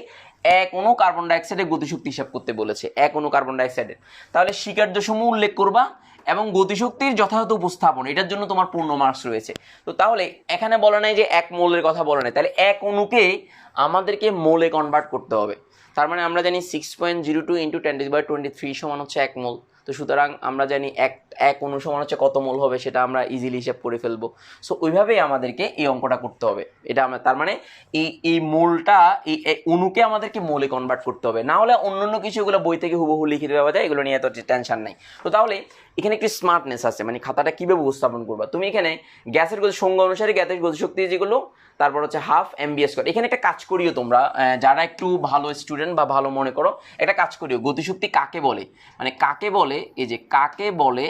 এক অণু কার্বন ডাইঅক্সাইডের গতিশক্তি হিসাব করতে বলেছে, এক অণু কার্বন ডাইঅক্সাইডের। তাহলে স্বীকার্যসমূহ উল্লেখ করবা এবং গতিশক্তির যথাযথ উপস্থাপন, এটার জন্য তোমার পূর্ণ মার্কস রয়েছে। তো তাহলে এখানে বলা নাই যে এক মোলের কথা বলা নাই, তাহলে এক অণুকে আমাদেরকে মোলে কনভার্ট করতে হবে। তার মানে আমরা জানি 6.02 ইন্টু 10⁻23 সমান হচ্ছে এক মোল। তো সুতরাং আমরা জানি এক অণু সমান হচ্ছে কত মোল হবে, সেটা আমরা ইজিলি হিসাব করে ফেলবো। সো ওইভাবেই আমাদেরকে এই অঙ্কটা করতে হবে। এটা আমরা তার মানে এই মোলটা, এই অণুকে আমাদেরকে মোলে কনভার্ট করতে হবে, না হলে অন্যান্য কিছু এগুলো বই থেকে হুবহু লিখে দেওয়া যায়, এগুলো নিয়ে এত টেনশন নাই। তো তাহলে এখানে একটি স্মার্টনেস আছে, মানে খাতাটা কীভাবে উপস্থাপন করবা তুমি। এখানে গ্যাসের সংজ্ঞা অনুসারে গ্যাসের গতিশক্তি যেগুলো, তারপর হচ্ছে হাফ এমবিএস স্কয়ার। এখানে একটা কাজ করিও তোমরা, যারা একটু ভালো স্টুডেন্ট বা ভালো মনে করো, একটা কাজ করিও, গতিশক্তি কাকে বলে, মানে কাকে বলে, এই যে কাকে বলে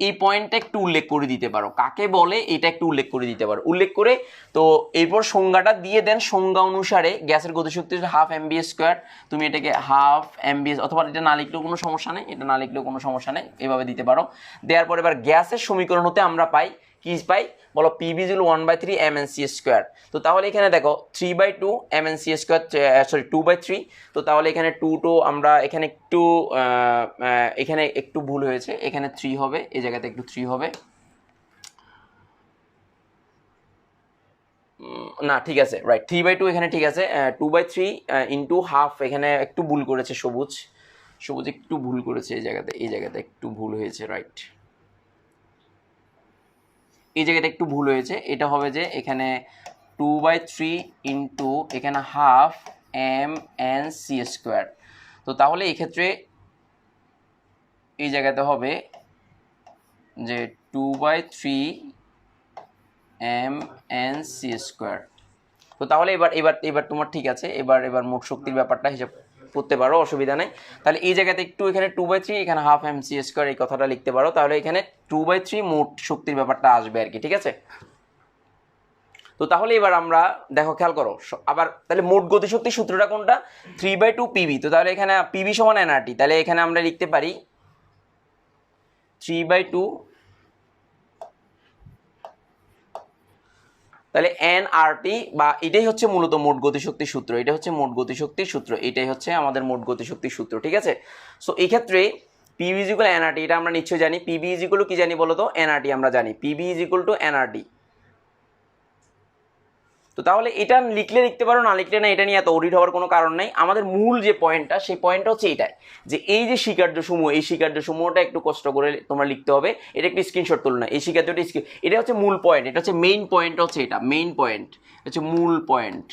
এই পয়েন্টটা একটু উল্লেখ করে দিতে পারো, কাকে বলে এটা একটু উল্লেখ করে দিতে পারো। উল্লেখ করে তো এরপর সংজ্ঞাটা দিয়ে দেন, সংজ্ঞা অনুসারে গ্যাসের গতিশক্তি হাফ এমবিএস স্কয়ার, তুমি এটাকে হাফ এমবিএস, অথবা এটা না লিখলেও কোনো সমস্যা নেই, এটা না লিখলেও কোনো সমস্যা নেই, এভাবে দিতে পারো। দেওয়ার পর এবার গ্যাসের সমীকরণ হতে আমরা পাই কি পাই বলো, পিবি ইকুয়াল 1/3 এমএনসি স্কয়ার। তো তাহলে এখানে দেখো 3/2 এমএনসি স্কয়ার, সরি 2/3। তো তাহলে এখানে 2 আমরা এখানে একটু ভুল হয়েছে, এখানে 3 হবে, এই জায়গাতে একটু 3 হবে না, ঠিক আছে, রাইট, 3/2 এখানে ঠিক আছে। 2/3 ইন্টু হাফ, এখানে একটু ভুল করেছে সবুজ একটু ভুল করেছে, এই জায়গাতে একটু ভুল হয়েছে, রাইট, এই জায়গাটা একটু ভুল হয়েছে। এটা হবে যে এখানে 2/3 ইন্টু এখানে half M N C square. তো তাহলে এই ক্ষেত্রে এই জায়গাতে হবে যে 2/3 এম এন সি স্কোয়ার। তো তাহলে এবার তোমার ঠিক আছে, এবার মোট শক্তির ব্যাপারটা হিসাব করতে পারো, অসুবিধা নেই। তাহলে এই জায়গাতে একটু এখানে 2/3, এখানে হাফ এম সি স্কোয়ার, এই কথাটা লিখতে পারো। তাহলে এখানে 2/3 মোট শক্তির ব্যাপারটা আসবে আর কি, ঠিক আছে। তো তাহলে এবার আমরা দেখো, খেয়াল করো আবার, তাহলে মোট গতিশক্তির সূত্রটা কোনটা, 3/2 পিবি। তো তাহলে এখানে পিবি সমান এনআরটি, তাহলে এখানে আমরা লিখতে পারি 3/2, তাহলে এনআরটি, বা এটাই হচ্ছে মূলত মোট গতিশক্তির সূত্র, এটা হচ্ছে মোট গতিশক্তির সূত্র, এটাই হচ্ছে আমাদের মোট গতিশক্তির সূত্র, ঠিক আছে। সো এই ক্ষেত্রে পিবি ইজ ইকুয়াল এনআরটি, এটা আমরা নিশ্চয়ই জানি। পিবি ইজ ইকুয়াল কি জানি বলো তো, এনআরটি আমরা জানি, PB is equal to nRT. তো তাহলে এটা লিখলে লিখতে পারো, না লিখলে না, এটা নিয়ে এত অডিট হওয়ার কোনো কারণ নেই। আমাদের মূল যে পয়েন্টটা, সেই পয়েন্টটা হচ্ছে এটাই, যে এই যে স্বীকার্যসমূহ, এই স্বীকার্যসমূহটা একটু কষ্ট করে তোমরা লিখতে হবে। এটা একটি স্ক্রিনশট তুলো না, এই স্বীকার্যটা, এটা হচ্ছে মূল পয়েন্ট, এটা হচ্ছে মেইন পয়েন্ট, হচ্ছে এটা মেইন পয়েন্ট, হচ্ছে মূল পয়েন্ট,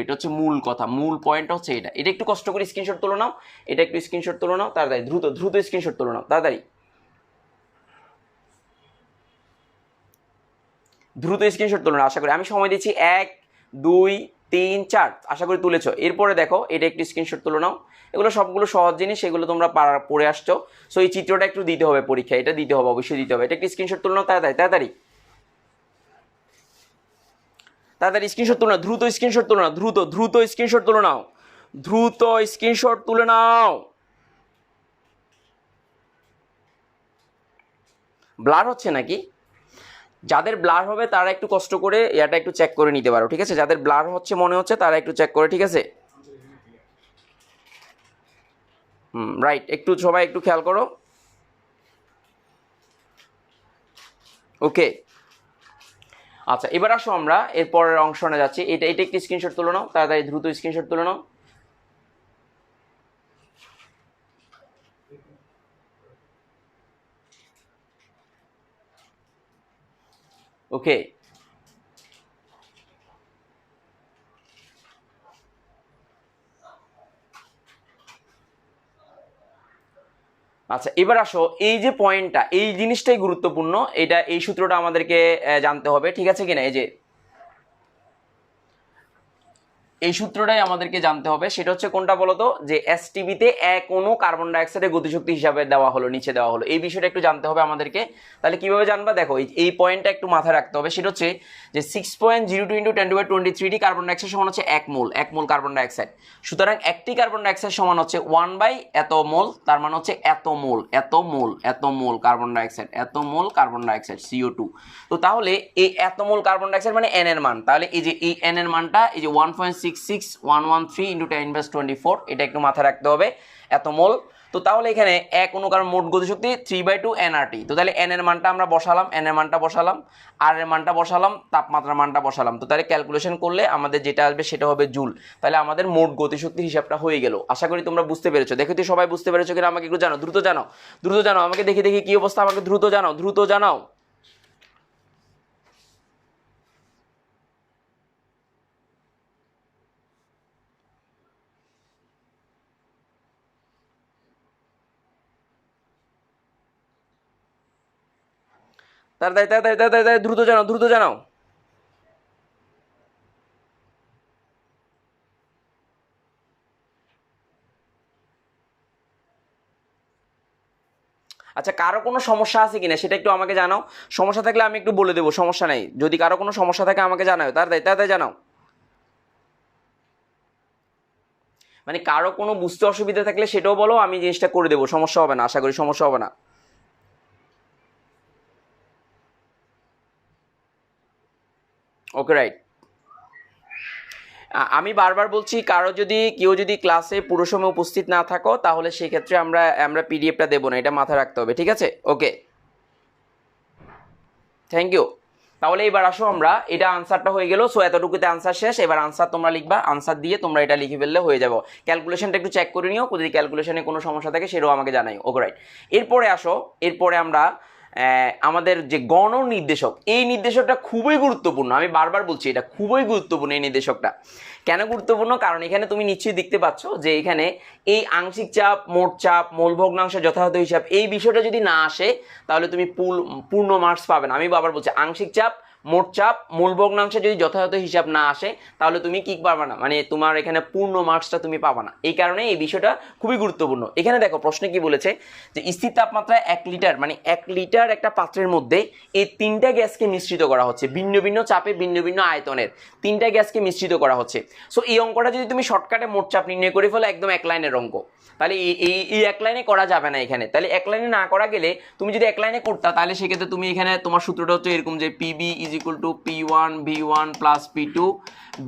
এটা হচ্ছে মূল কথা, মূল পয়েন্ট হচ্ছে এটা। এটা একটু কষ্ট করে স্ক্রিনশট তুলে নাও, এটা একটু স্ক্রিনশট তুলে নাও তাড়াতাড়ি, দ্রুত স্ক্রিনশট তুলে নাও তাড়াতাড়ি, দ্রুত স্ক্রিনশট তুলে নাও। আশা করি আমি সময় দিচ্ছি, 1 2 3 4, আশা করি তুলেছো। এরপরে দেখো, এটা একটু স্ক্রিনশট তুলে নাও। এগুলো সবগুলো সহজ জিনিস, এগুলো তোমরা পড়ে আসছো। সো এই চিত্রটা একটু দিতে হবে পরীক্ষায়, এটা দিতে হবে, অবশ্যই দিতে হবে। এটা একটু স্ক্রিনশট তুলে নাও তাড়াতাড়ি স্ক্রিনশট তুলে নাও, দ্রুত স্ক্রিনশট তুলে নাও, দ্রুত স্ক্রিনশট তুলে নাও, দ্রুত স্ক্রিনশট তুলে নাও। ব্লার হচ্ছে নাকি? যাদের ব্লার হবে তারা একটু কষ্ট করে এটা একটু চেক করে নিতে পারো, ঠিক আছে। যাদের ব্লার হচ্ছে মনে হচ্ছে তারা একটু চেক করে, ঠিক আছে। রাইট, একটু সবাই একটু খেয়াল করো, ওকে। আচ্ছা, এবার আসো আমরা এরপরের অংশে যাচ্ছি। এটা একটি স্ক্রিনশট তুলে নাও তাড়াতাড়ি, দ্রুত স্ক্রিনশট তুলে নাও। ওকে, আচ্ছা এবার আসো, এই যে পয়েন্টটা, এই জিনিসটাই গুরুত্বপূর্ণ, এই সূত্রটা আমাদেরকে জানতে হবে, ঠিক আছে কিনা। এই সূত্রটাই আমাদেরকে জানতে হবে। সেটা হচ্ছে কোনটা বলতো, যে এসটিবিতে এক অণু কার্বন ডাইঅক্সাইডের গতিশক্তি হিসাবে দেওয়া হলো, নিচে দেওয়া হলো, এই বিষয়টা একটু জানতে হবে আমাদেরকে। তাহলে কিভাবে জানবা, দেখো এই পয়েন্টটা একটু মাথায় রাখতে হবে। সেটা হচ্ছে যে 6.02 ইন্টু 10⁻23 কার্বন ডাইঅক্সাইড সমান হচ্ছে এক মোল কার্বন ডাইঅক্সাইড। সুতরাং একটি কার্বন ডাইঅক্সাইড সমান হচ্ছে 1/এত মোল, তার মানে হচ্ছে এত মোল কার্বন ডাইঅক্সাইড, এত মোল কার্বন ডাইঅক্সাইড CO2। তো তাহলে এই এত মোল কার্বন ডাইঅক্সাইড মানে এন এর মান, তাহলে এই যে এই এন এর মানটা, এই যে 1.6 0.66113 ইন্টু 10^24, এটা একটু মাথায় রাখতে হবে, এত মোল। তো তাহলে এখানে এক অনুকার মোট গতিশক্তি 3/2 nRT। তো তাহলে n এর মানটা আমরা বসালাম, n এর মানটা বসালাম, r এর মানটা বসালাম, তাপমাত্রার মানটা বসালাম। তো তাহলে ক্যালকুলেশন করলে আমাদের যেটা আসবে সেটা হবে জুল। তাহলে আমাদের মোট গতিশক্তির হিসাবটা হয়ে গেল। আশা করি তোমরা বুঝতে পেরেছো। দেখো তো সবাই বুঝতে পেরেছো কিনা আমাকে একটু জানাও, দ্রুত জানাও, দ্রুত জানাও, আমাকে দেখি দেখি কি অবস্থা, আমাকে দ্রুত জানাও, দ্রুত জানাও। তাড়াতাড়ি তাড়াতাড়ি তাড়াতাড়ি দ্রুত জানাও, দ্রুত জানাও। আচ্ছা, কারো কোনো সমস্যা আছে কিনা সেটা একটু আমাকে জানাও। সমস্যা থাকলে আমি একটু বলে দেবো, সমস্যা নাই। যদি কারো কোনো সমস্যা থাকে আমাকে জানাও, তাড়াতাড়ি তাড়াতাড়ি জানাও। মানে কারো কোনো বুঝতে অসুবিধা থাকলে সেটাও বলো, আমি জিনিসটা করে দেবো, সমস্যা হবে না, আশা করি সমস্যা হবে না। ওকে, রাইট। আমি বারবার বলছি, কেউ যদি ক্লাসে পুরো সময় উপস্থিত না থাকো তাহলে সেই ক্ষেত্রে আমরা পিডিএফটা দেবো না, এটা মাথায় রাখতে হবে, ঠিক আছে? ওকে, থ্যাংক ইউ। তাহলে এবার আসো, আমরা এটা আনসারটা হয়ে গেল। সো এতটুকুতে আনসার শেষ। এবার আনসার তোমরা লিখবা, আনসার দিয়ে তোমরা এটা লিখে ফেললে হয়ে যাবো। ক্যালকুলেশনটা একটু চেক করে নিও, যদি ক্যালকুলেশনে কোনো সমস্যা থাকে সেটাও আমাকে জানাই। ওকে, রাইট। এরপরে আসো, এরপরে আমরা আমাদের যে গণ নির্দেশক, এই নির্দেশকটা খুবই গুরুত্বপূর্ণ। আমি বারবার বলছি এটা খুবই গুরুত্বপূর্ণ এই নির্দেশকটা। কেন গুরুত্বপূর্ণ? কারণ এখানে তুমি নিশ্চয়ই দেখতে পাচ্ছ যে এখানে এই আংশিক চাপ, মোট চাপ, মোল ভগ্নাংশ যথাযথ হিসাব, এই বিষয়টা যদি না আসে তাহলে তুমি পূর্ণ মার্কস পাবে না। আমি বারবার বলছি, আংশিক চাপ, মোট চাপ, মূল ভগ্নাংশে যদি যথাযথ হিসাব না আসে তাহলে তুমি কি পাবে না, মানে তোমার এখানে পূর্ণ মার্কসটা তুমি পাবে না। এই কারণে এই বিষয়টা খুবই গুরুত্বপূর্ণ। এখানে দেখো প্রশ্নে কি বলেছে যে স্থির তাপমাত্রায় 1 লিটার, মানে 1 লিটার একটা পাত্রের মধ্যে এই 3টা গ্যাসকে মিশ্রিত করা হচ্ছে, ভিন্ন ভিন্ন চাপে, ভিন্ন ভিন্ন আয়তনের 3টা গ্যাসকে মিশ্রিত করা হচ্ছে। সো এই অঙ্কটা যদি তুমি শর্টকাটে মোট চাপ নির্ণয় করে ফেলো, একদম এক লাইনের অঙ্ক, তাহলে এই এক লাইনে করা যাবে না এখানে। তাহলে এক লাইনে না করা গেলে, তুমি যদি এক লাইনে করতা তাহলে সেক্ষেত্রে তুমি এখানে তোমার সূত্রটা হচ্ছে এরকম যে PB is equal to P1 V1 plus P2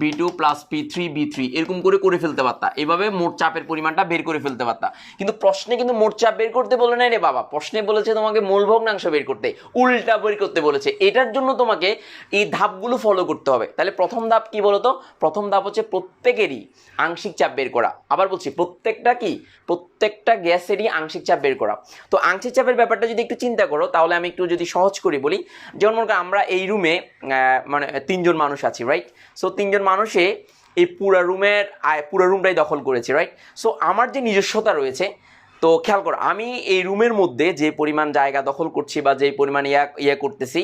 B2 plus P3 B3 এরকম করে ফেলতে পারতা। এভাবে মোট চাপের পরিমাণটা বের করে ফেলতে পারতা। কিন্তু প্রশ্নে কিন্তু মোট চাপ বের করতে বলে নাই রে বাবা, প্রশ্নে বলেছে তোমাকে মূল ভগ্নাংশ বের করতে, উল্টা বের করতে বলেছে। এটার জন্য তোমাকে এই ধাপগুলো ফলো করতে হবে। তাহলে প্রথম ধাপ কি বলতো? প্রথম ধাপ হচ্ছে প্রত্যেকেরই আংশিক চাপ বের করা। আবার বলছি, প্রত্যেকটা গ্যাসেরই আংশিক চাপ বের করা। তো আংশিক চাপের ব্যাপারটা যদি একটু চিন্তা করো, তাহলে আমি একটু যদি সহজ করে বলি, যেমন মনে করো আমরা এই রুমে মানে 3 জন মানুষ আছি, রাইট? সো 3 জন মানুষে এই পুরো রুমটাই দখল করেছে, রাইট? সো আমার যে নিজস্বতা রয়েছে, তো খেয়াল করো, আমি এই রুমের মধ্যে যে পরিমাণ জায়গা দখল করছি বা যে পরিমাণ ইয়া করতেছি,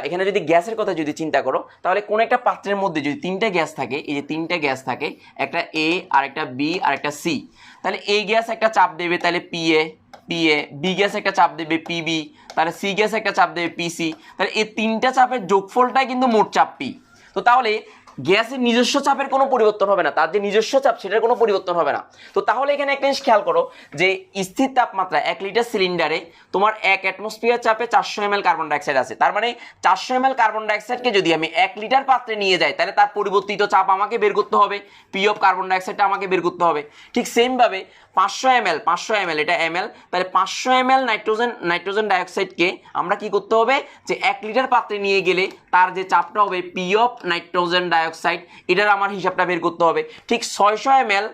এখানে যদি গ্যাসের কথা যদি চিন্তা করো, তাহলে কোন একটা পাত্রের মধ্যে যদি 3টা গ্যাস থাকে, এই যে 3টা গ্যাস থাকে, একটা এ, আর একটা বি, আর একটা সি, তাহলে এই গ্যাস একটা চাপ দেবে, তাহলে পিএ, বি গ্যাস একটা চাপ দেবে পিবি, তাহলে সি গ্যাস একটা চাপ দেবে পিসি, তাহলে এই 3টা চাপের যোগফলটাই কিন্তু মোট চাপ পি। তো তাহলে গ্যাসের নিজস্ব চাপের কোনো পরিবর্তন হবে না, তার যে নিজস্ব চাপ সেটার কোনো পরিবর্তন হবে না। তো তাহলে এখানে একটা জিনিস খেয়াল করো যে স্থির তাপমাত্রা 1 লিটার সিলিন্ডারে তোমার 1 অ্যাটমসফিয়ার চাপে 400 ml কার্বন ডাইঅক্সাইড আছে। তার মানে 400 ml কার্বন ডাইঅক্সাইডকে যদি আমি 1 লিটার পাত্রে নিয়ে যাই, তাহলে তার পরিবর্তিত চাপ আমাকে বের করতে হবে, পি অফ কার্বন ডাইঅক্সাইডটা আমাকে বের করতে হবে। ঠিক সেম ভাবে 500 ml, এটা ml, তাহলে 500 ml নাইট্রোজেন ডাইঅক্সাইডকে আমরা কি করতে হবে, যে 1 লিটার পাত্রে নিয়ে গেলে তার যে চাপটা হবে পি অফ নাইট্রোজেন ডাইঅক্সাইড, এটার আমার হিসাবটা বের করতে হবে। ঠিক 600 ml,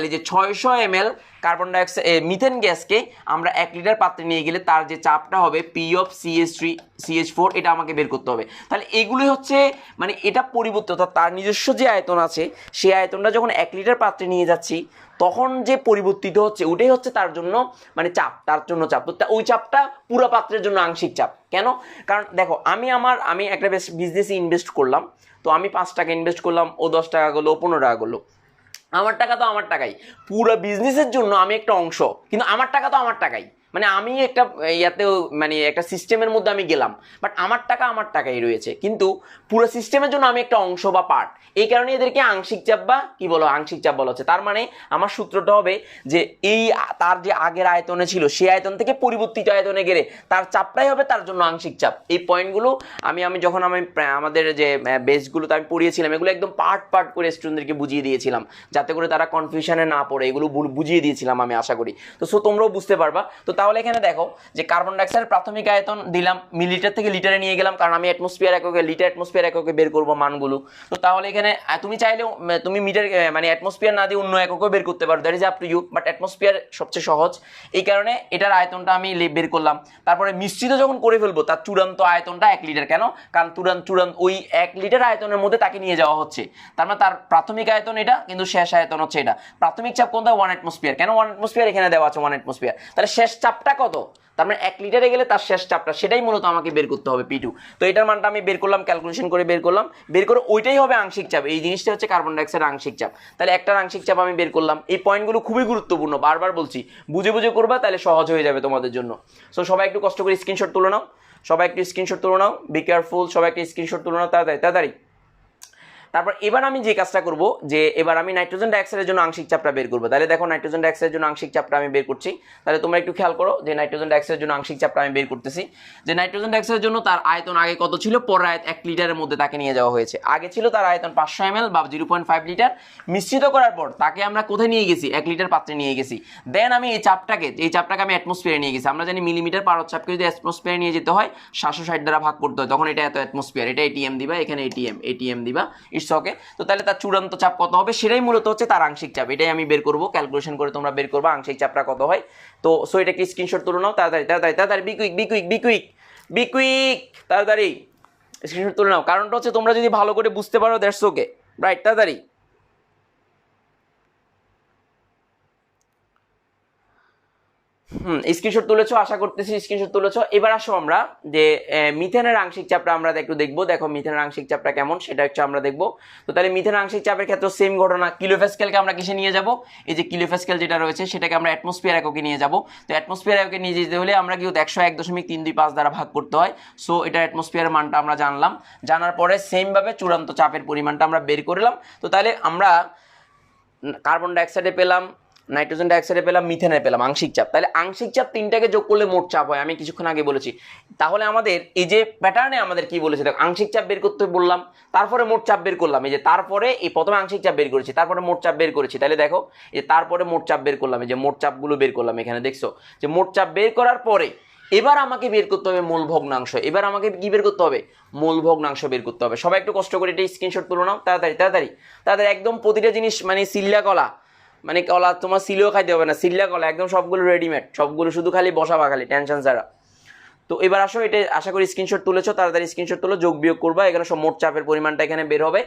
এই যে 600 ml কার্বন ডাইঅক্সাইড মিথেন গ্যাসকে আমরা 1 লিটার পাত্রে নিয়ে গেলে তার যে চাপটা হবে পি অফ CH4, এটা আমাকে বের করতে হবে। তাহলে এগুলোই হচ্ছে, মানে এটা পরিবর্তিত, অর্থাৎ তার নিজস্ব যে আয়তন আছে সেই আয়তনটা যখন 1 লিটার পাত্রে নিয়ে যাচ্ছি তখন যে পরিবর্তিত হচ্ছে ওটাই হচ্ছে তার জন্য মানে চাপ, তার জন্য চাপ। তো ওই চাপটা পুরো পাত্রের জন্য আংশিক চাপ। কেন? কারণ দেখো, আমি একটা বিজনেসে ইনভেস্ট করলাম, তো আমি 5 টাকা ইনভেস্ট করলাম, ও 10 টাকা করলো, ও 15 টাকা করলো, আমার টাকা তো আমার টাকাই। পুরো বিজনেসের জন্য আমি একটা অংশ, কিন্তু আমার টাকা তো আমার টাকাই। মানে আমি একটা ইয়াতেও মানে একটা সিস্টেমের মধ্যে আমি গেলাম, বাট আমার টাকা আমার টাকাই রয়েছে, কিন্তু পুরো সিস্টেমের জন্য আমি একটা অংশ বা পার্ট। এই কারণে এদেরকে আংশিক চাপ বা কি বলো আংশিক চাপ বলা হচ্ছে। তার মানে আমার সূত্রটা হবে যে এই তার যে আগের আয়তনে ছিল সেই আয়তন থেকে পরিবর্তিত আয়তনে গেলে তার চাপটাই হবে তার জন্য আংশিক চাপ। এই পয়েন্টগুলো আমি যখন আমাদের যে বেসগুলো আমি পড়িয়েছিলাম এগুলো একদম পার্ট পার্ট করে স্টুডেন্টদেরকে বুঝিয়ে দিয়েছিলাম, যাতে করে তারা কনফিউশনে না পড়ে, এগুলো বুঝিয়ে দিয়েছিলাম আমি আশা করি। তো সো তোমরাও বুঝতে পারবা। তো তাহলে এখানে দেখো যে কার্বন ডাইঅক্সাইডের প্রাথমিক আয়তন দিলাম, মিলিলিটার থেকে লিটারে নিয়ে গেলাম, কারণ আমি অ্যাটমসফিয়ার এককে লিটার অ্যাটমসফিয়ার এককে বের করবো মানগুলো। তো তাহলে এখানে তুমি চাইলেও তুমি মিটার মানে অ্যাটমসফিয়ার না দিয়ে অন্য এককে বের করতে পারো, that is up to you, but atmosphere সবচেয়ে সহজ। এই কারণে এটার আয়তনটা আমি বের করলাম। তারপরে মিশ্রিত যখন করে ফেলবো তার চূড়ান্ত আয়তনটা 1 লিটার, কেন? কারণ চূড়ান্ত ওই 1 লিটার আয়তনের মধ্যে তাকে নিয়ে যাওয়া হচ্ছে। তার মানে তার প্রাথমিক আয়তন এটা, কিন্তু শেষ আয়তন হচ্ছে এটা। প্রাথমিক চাপ কোনটা? 1 অ্যাটমসফিয়ার। কেন 1 অ্যাটমসফিয়ার? এখানে দেওয়া আছে 1 অ্যাটমসফিয়ার। তাহলে শেষ চাপটা কত? তার মানে 1 লিটারে গেলে তার শেষ চাপটা, সেটাই মূলত আমাকে বের করতে হবে P2। তো এটার মানটা আমি বের করলাম, ক্যালকুলেশন করে বের করলাম, বের করে ওইটাই হবে আংশিক চাপ। এই জিনিসটা হচ্ছে কার্বন ডাইঅক্সাইডের আংশিক চাপ। তাহলে একটার আংশিক চাপ আমি বের করলাম। এই পয়েন্টগুলো খুবই গুরুত্বপূর্ণ, বারবার বলছি, বুঝে বুঝে করবা, তাহলে সহজ হয়ে যাবে তোমাদের জন্য। সো সবাই একটু কষ্ট করে স্ক্রিনশট তুলে নাও, সবাই একটু স্ক্রিনশট তুলে নাও, বি কেয়ারফুল, সবাই একটু স্ক্রিনশট তুলে নাও তাড়াতাড়ি তাড়াতাড়ি। তারপর এবার আমি যে কাজটা করব, যে এবার আমি নাইট্রোজেন ডাইঅক্সাইডের জন্য আংশিক চাপটা বের করব। তাহলে দেখো নাইট্রোজেন ডাইঅক্সাইডের জন্য আংশিক চাপটা আমি বের করছি। তাহলে তোমরা একটু খেয়াল করো যে নাইট্রোজেন ডাইঅক্সাইডের জন্য আংশিক চাপটা আমি বের করতেছি। যে নাইট্রোজেন ডাইঅক্সাইডের জন্য তার আয়তন আগে কত ছিল? পরে 1 লিটারের মধ্যে তাকে নিয়ে যাওয়া হয়েছে। আগে ছিল তার আয়তন 500 ml বা 0.5 লিটার। মিশ্রিত করার পর তাকে আমরা কোথায় নিয়ে গেছি? 1 লিটার পাত্রে নিয়ে গেছি। দেন আমি এই চাপটাকে আমি অ্যাটমসফিয়ারে নিয়ে গেছি। আমরা জানি মিলিমিটার পার চাপকে যদি অ্যাটমসফিয়ারে নিয়ে যেতে হয় 760 দ্বারা ভাগ করতে হয়, তখন এটা এত অ্যাটমসফিয়ার, এটা এটিএম দিবা, এখানে এটিএম দিবা, ইটস ওকে। তো তাহলে তার চূড়ান্ত চাপ কত হবে সেটাই মূলত হচ্ছে তার আংশিক চাপ। এটাই আমি বের করব, ক্যালকুলেশন করে তোমরা বের করবা আংশিক চাপটা কত হয়। তো সো এটাকে স্ক্রিনশট তুলে নাও তাড়াতাড়ি তাড়াতাড়ি তাড়াতাড়ি, বি কুইক তাড়াতাড়ি স্ক্রিনশট তুলে নাও। কারণটা হচ্ছে তোমরা যদি ভালো করে বুঝতে পারো দ্যাটস ওকে, রাইট? তাড়াতাড়ি। স্ক্রিনশট তুলেছো, আশা করতেছি স্ক্রিনশট তুলেছো। এবার আসো আমরা যে মিথেনের আংশিক চাপটা আমরা একটু দেখবো। দেখো মিথেনের আংশিক চাপটা কেমন সেটা একটু আমরা দেখবো। তো তাহলে মিথেনের আংশিক চাপের ক্ষেত্রে সেম ঘটনা, কিলোপ্যাসকেলকে আমরা কিসে নিয়ে যাব? এই যে কিলোপ্যাসকেল যেটা রয়েছে সেটাকে আমরা অ্যাটমসফিয়ার এককে নিয়ে যাব। তো অ্যাটমসফিয়ার এককে নিয়ে যেতে হলে আমরা কিন্তু 101.325 দ্বারা ভাগ করতে হয়। সো এটা অ্যাটমসফিয়ারের মানটা আমরা জানলাম। জানার পরে সেম ভাবে চূড়ান্ত চাপের পরিমাণটা আমরা বের করলাম। তো তাহলে আমরা কার্বন ডাইঅক্সাইডে পেলাম, নাইট্রোজেন ডাইঅক্সাইডে পেলাম, মিথেনে পেলাম আংশিক চাপ। তাহলে আংশিক চাপ তিনটাকে যোগ করলে মোট চাপ হয়, আমি কিছুক্ষণ আগে বলেছি। তাহলে আমাদের এই যে প্যাটার্নে আমাদের কি বলেছে, দেখো আংশিক চাপ বের করতে বললাম, তারপরে মোট চাপ বের করলাম। এই যে তারপরে এই প্রথমে আংশিক চাপ বের করেছি, তারপরে মোট চাপ বের করেছি। তাহলে দেখো এই তারপরে মোট চাপ বের করলাম, এই যে মোট চাপগুলো বের করলাম। এখানে দেখছো যে মোট চাপ বের করার পরে এবার আমাকে বের করতে হবে মূল ভগ্নাংশ। এবার আমাকে কি বের করতে হবে? মূল ভগ্নাংশ বের করতে হবে। সবাই একটু কষ্ট করে এটা স্ক্রিনশট তুলে নাও তাড়াতাড়ি তাড়াতাড়ি তাড়াতাড়ি। একদম প্রতিটা জিনিস মানে সিল্লা কলা, মানে কলা তোমার সিলেও খাইতে হবে না, সিল্লা কলা একদম সবগুলো রেডিমেড, সবগুলো শুধু খালি বসাবা, খালি টেনশন ছাড়া। তো এবার আসো, এটা আশা করি স্ক্রিনশট তুলেছো, তাড়াতাড়ি স্ক্রিনশট তুলো, যোগ বিয়োগ করবা, এখানে সব মোট চাপের পরিমাণটা এখানে বের হবে।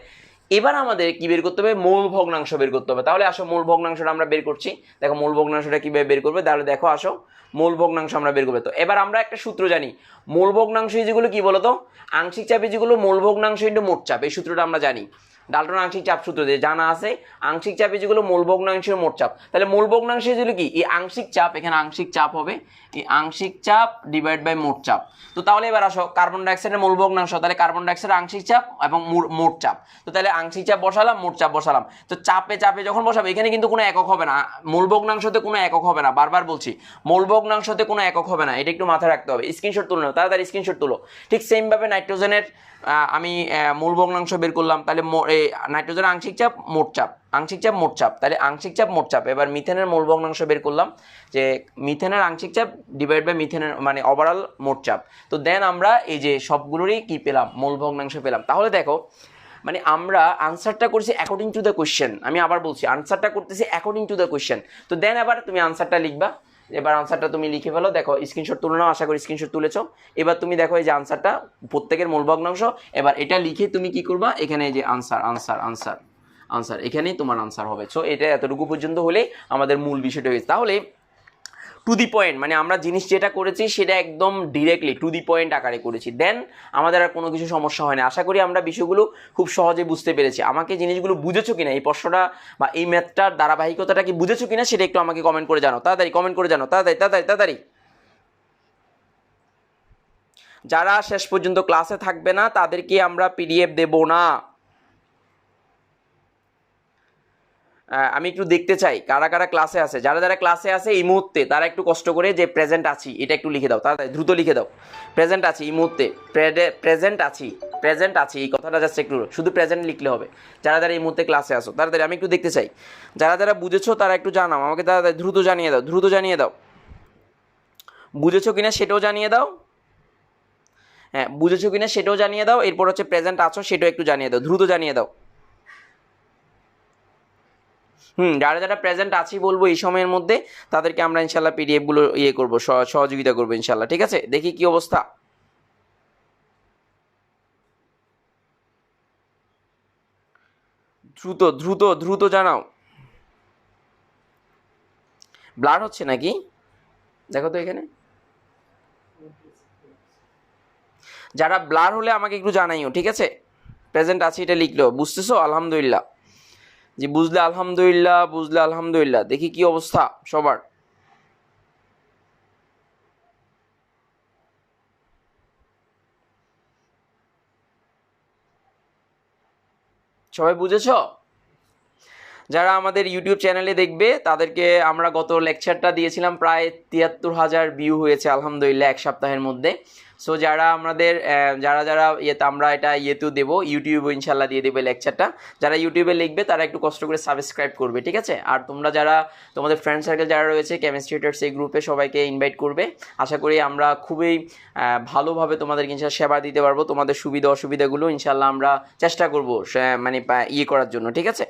এবার আমাদের কি বের করতে হবে? মূল ভগ্নাংশ বের করতে হবে। তাহলে আসো মূল ভগ্নাংশটা আমরা বের করছি। দেখো মূল ভগ্নাংশটা কিভাবে বের করবে, তাহলে দেখো আসো মূল ভগ্নাংশ আমরা বের করবে। তো এবার আমরা একটা সূত্র জানি, মূল ভগ্নাংশ যেগুলো কি বলতো, আংশিক চাপে যেগুলো মূল ভগ্নাংশ ইন্টু মোট চাপ, এই সূত্রটা আমরা জানি ডাল্টন আংশিক চাপ সূত্র দিয়ে জানা আছে। আংশিক চাপে যেগুলো মূল ভগ্নাংশের মোট চাপ, তাহলে মূল ভগ্নাংশ যেগুলো কি এই আংশিক চাপ, এখানে আংশিক চাপ হবে এই আংশিক চাপ ডিভাইড বাই মোট চাপ। তো তাহলে এবার আসো কার্বন ডাইঅক্সাইডের মূল ভগ্নাংশ, তাহলে কার্বন ডাইঅক্সাইডের আংশিক চাপ এবং মোট চাপ। তো তাহলে আংশিক চাপ বসালাম, মোট চাপ বসালাম। তো চাপে চাপে যখন বসাবো এখানে কিন্তু কোনো একক হবে না, মূল ভগ্নাংশতে কোনো একক হবে না, বারবার বলছি মূল ভগ্নাংশতে কোনো একক হবে না, এটা একটু মাথায় রাখতে হবে। স্ক্রিনশট তুলে নাও তাড়াতাড়ি, স্ক্রিনশট তুলো। ঠিক সেম ভাবে নাইট্রোজেনের আমি মূল ভগ্নাংশ বের করলাম, তাহলে নাইট্রোজেনের আংশিক চাপ মোট চাপ, আংশিক চাপ মোট চাপ, তাহলে আংশিক চাপ মোট চাপ। এবার মিথেনের মূল ভগ্নাংশ বের করলাম, যে মিথেনের আংশিক চাপ ডিভাইড বাই মিথেনের মানে ওভারঅল মোট চাপ। তো দেন আমরা এই যে সবগুলোরই কি পেলাম? মূল ভগ্নাংশ পেলাম। তাহলে দেখো মানে আমরা আনসারটা করছি অ্যাকর্ডিং টু দ্য কোয়েশ্চেন। আমি আবার বলছি আনসারটা করতেছি অ্যাকর্ডিং টু দ্য কোয়েশ্চেন। তো দেন এবার তুমি আনসারটা লিখবা, এবার আনসারটা তুমি লিখে ফেলো। দেখো স্ক্রিনশট তুলে নাও, আশা করি স্ক্রিনশট তুলেছো। এবার তুমি দেখো এই যে আনসারটা প্রত্যেকের মূল ভগ্নাংশ, এবার এটা লিখে তুমি কি করবা, এখানে এই যে আনসার আনসার আনসার আনসার, এখানেই তোমার আনসার হবে। সো এটা এতটুকু পর্যন্ত হলেই আমাদের মূল বিষয়টা হয়েছে। তাহলে টু দি পয়েন্ট, মানে আমরা জিনিস যেটা করেছি সেটা একদম ডিরেক্টলি টু দি পয়েন্ট আকারে করেছি, দেন আমাদের আর কোনো কিছু সমস্যা হয় না। আশা করি আমরা বিষয়গুলো খুব সহজে বুঝতে পেরেছি। আমাকে জিনিসগুলো বুঝেছো কিনা, এই প্রশ্নটা বা এই ম্যাথটার ধারাবাহিকতাটা কি বুঝেছো কিনা সেটা একটু আমাকে কমেন্ট করে জানো, তাড়াতাড়ি কমেন্ট করে জানো, তাড়াতাড়ি তাড়াতাড়ি তাড়াতাড়ি যারা শেষ পর্যন্ত ক্লাসে থাকবে না তাদেরকে আমরা পিডিএফ দেব না। আমি একটু দেখতে চাই কারা কারা ক্লাসে আছে। যারা যারা ক্লাসে আছে এই মুহূর্তে তারা একটু কষ্ট করে যে প্রেজেন্ট আছি এটা একটু লিখে দাও, তাড়াতাড়ি দ্রুত লিখে দাও। প্রেজেন্ট আছি এই মুহূর্তে, প্রেজেন্ট আছি এই কথাটা জাস্ট একটু শুধু প্রেজেন্ট লিখলে হবে। যারা যারা এই মুহূর্তে ক্লাসে আসো তাড়াতাড়ি আমি একটু দেখতে চাই। যারা যারা বুঝেছো তারা একটু জানাও আমাকে, তাড়াতাড়ি দ্রুত জানিয়ে দাও, দ্রুত জানিয়ে দাও। বুঝেছো কিনা সেটাও জানিয়ে দাও। হ্যাঁ, বুঝেছো কিনা সেটাও জানিয়ে দাও। এরপর হচ্ছে প্রেজেন্ট আছো সেটাও একটু জানিয়ে দাও, দ্রুত জানিয়ে দাও। যারা যারা প্রেজেন্ট আছি বলবো এই সময়ের মধ্যে তাদেরকে আমরা ইনশাল্লাহ পিডিএফ গুলো ইয়ে করবো, সহযোগিতা করবো ইনশাল্লাহ। ঠিক আছে, দেখি কি অবস্থা। দ্রুত দ্রুত দ্রুত জানাও। ব্লার হচ্ছে নাকি দেখো তো এখানে। যারা ব্লার হলে আমাকে একটু জানাইও, ঠিক আছে। প্রেজেন্ট আছি এটা লিখলো, বুঝতেছো? আলহামদুলিল্লাহ, জি বুঝলে আলহামদুলিল্লাহ, বুঝলে আলহামদুলিল্লাহ। দেখি কি অবস্থা সবার। সবাই বুঝেছো? যারা আমাদের ইউটিউব চ্যানেলে দেখবে তাদেরকে আমরা গত লেকচারটা দিয়েছিলাম, প্রায় 73,000 ভিউ হয়েছে আলহামদুলিল্লাহ এক সপ্তাহের মধ্যে। সো যারা আমাদের যারা যারা ইয়েতে আমরা এটা ইয়েতেও দেবো, ইউটিউবে ইনশাল্লাহ দিয়ে দেবে লেকচারটা। যারা ইউটিউবে লিখবে তারা একটু কষ্ট করে সাবস্ক্রাইব করবে, ঠিক আছে। আর তোমরা যারা তোমাদের ফ্রেন্ড সার্কেল যারা রয়েছে কেমিস্ট্রি ট্রেডার্স এই গ্রুপে সবাইকে ইনভাইট করবে। আশা করি আমরা খুবই ভালোভাবে তোমাদেরকে ইনশাল্লাহ সেবা দিতে পারবো। তোমাদের সুবিধা অসুবিধাগুলো ইনশাল্লাহ আমরা চেষ্টা করবো মানে ইয়ে করার জন্য, ঠিক আছে।